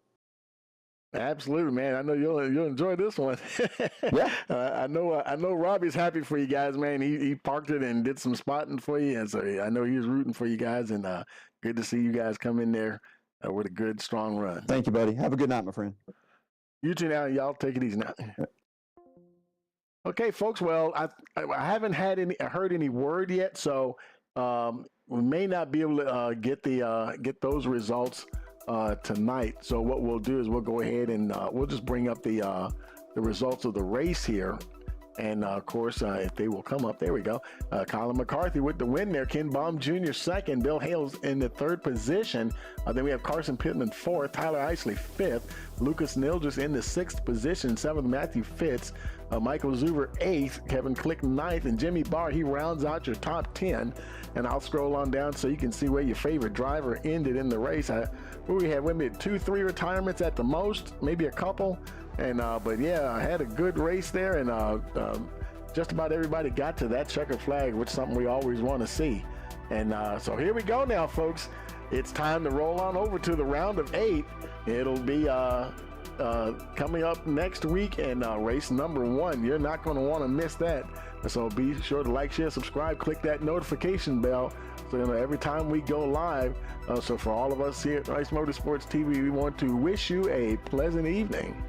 Absolutely, man. I know you'll enjoy this one.
Yeah.
I know Robbie's happy for you guys, man. He parked it and did some spotting for you, and so I know he was rooting for you guys. And good to see you guys come in there with a good, strong run.
Thank you, buddy. Have a good night, my friend.
You two now, y'all take it easy now. Okay, folks. Well, I haven't heard any word yet, so we may not be able to get those results tonight. So what we'll do is we'll go ahead and we'll just bring up the results of the race here. And of course, if they will come up, there we go. Colin McCarthy with the win there. Ken Baum Jr. second. Bill Hales in the 3rd position. Then we have Carson Pittman 4th. Tyler Isley 5th. Lucas Nildress in the 6th position. 7th, Matthew Fitz. Michael Zuber 8th. Kevin Click 9th. And Jimmy Barr, he rounds out your top 10. And I'll scroll on down so you can see where your favorite driver ended in the race. We had 2-3 retirements at the most, maybe a couple. And but yeah, I had a good race there, and just about everybody got to that checkered flag, which is something we always want to see. And so here we go now, folks. It's time to roll on over to the round of 8. It'll be coming up next week, and race number 1. You're not going to want to miss that. So be sure to like, share, subscribe, click that notification bell, so every time we go live. So for all of us here at Rice Motorsports TV, we want to wish you a pleasant evening.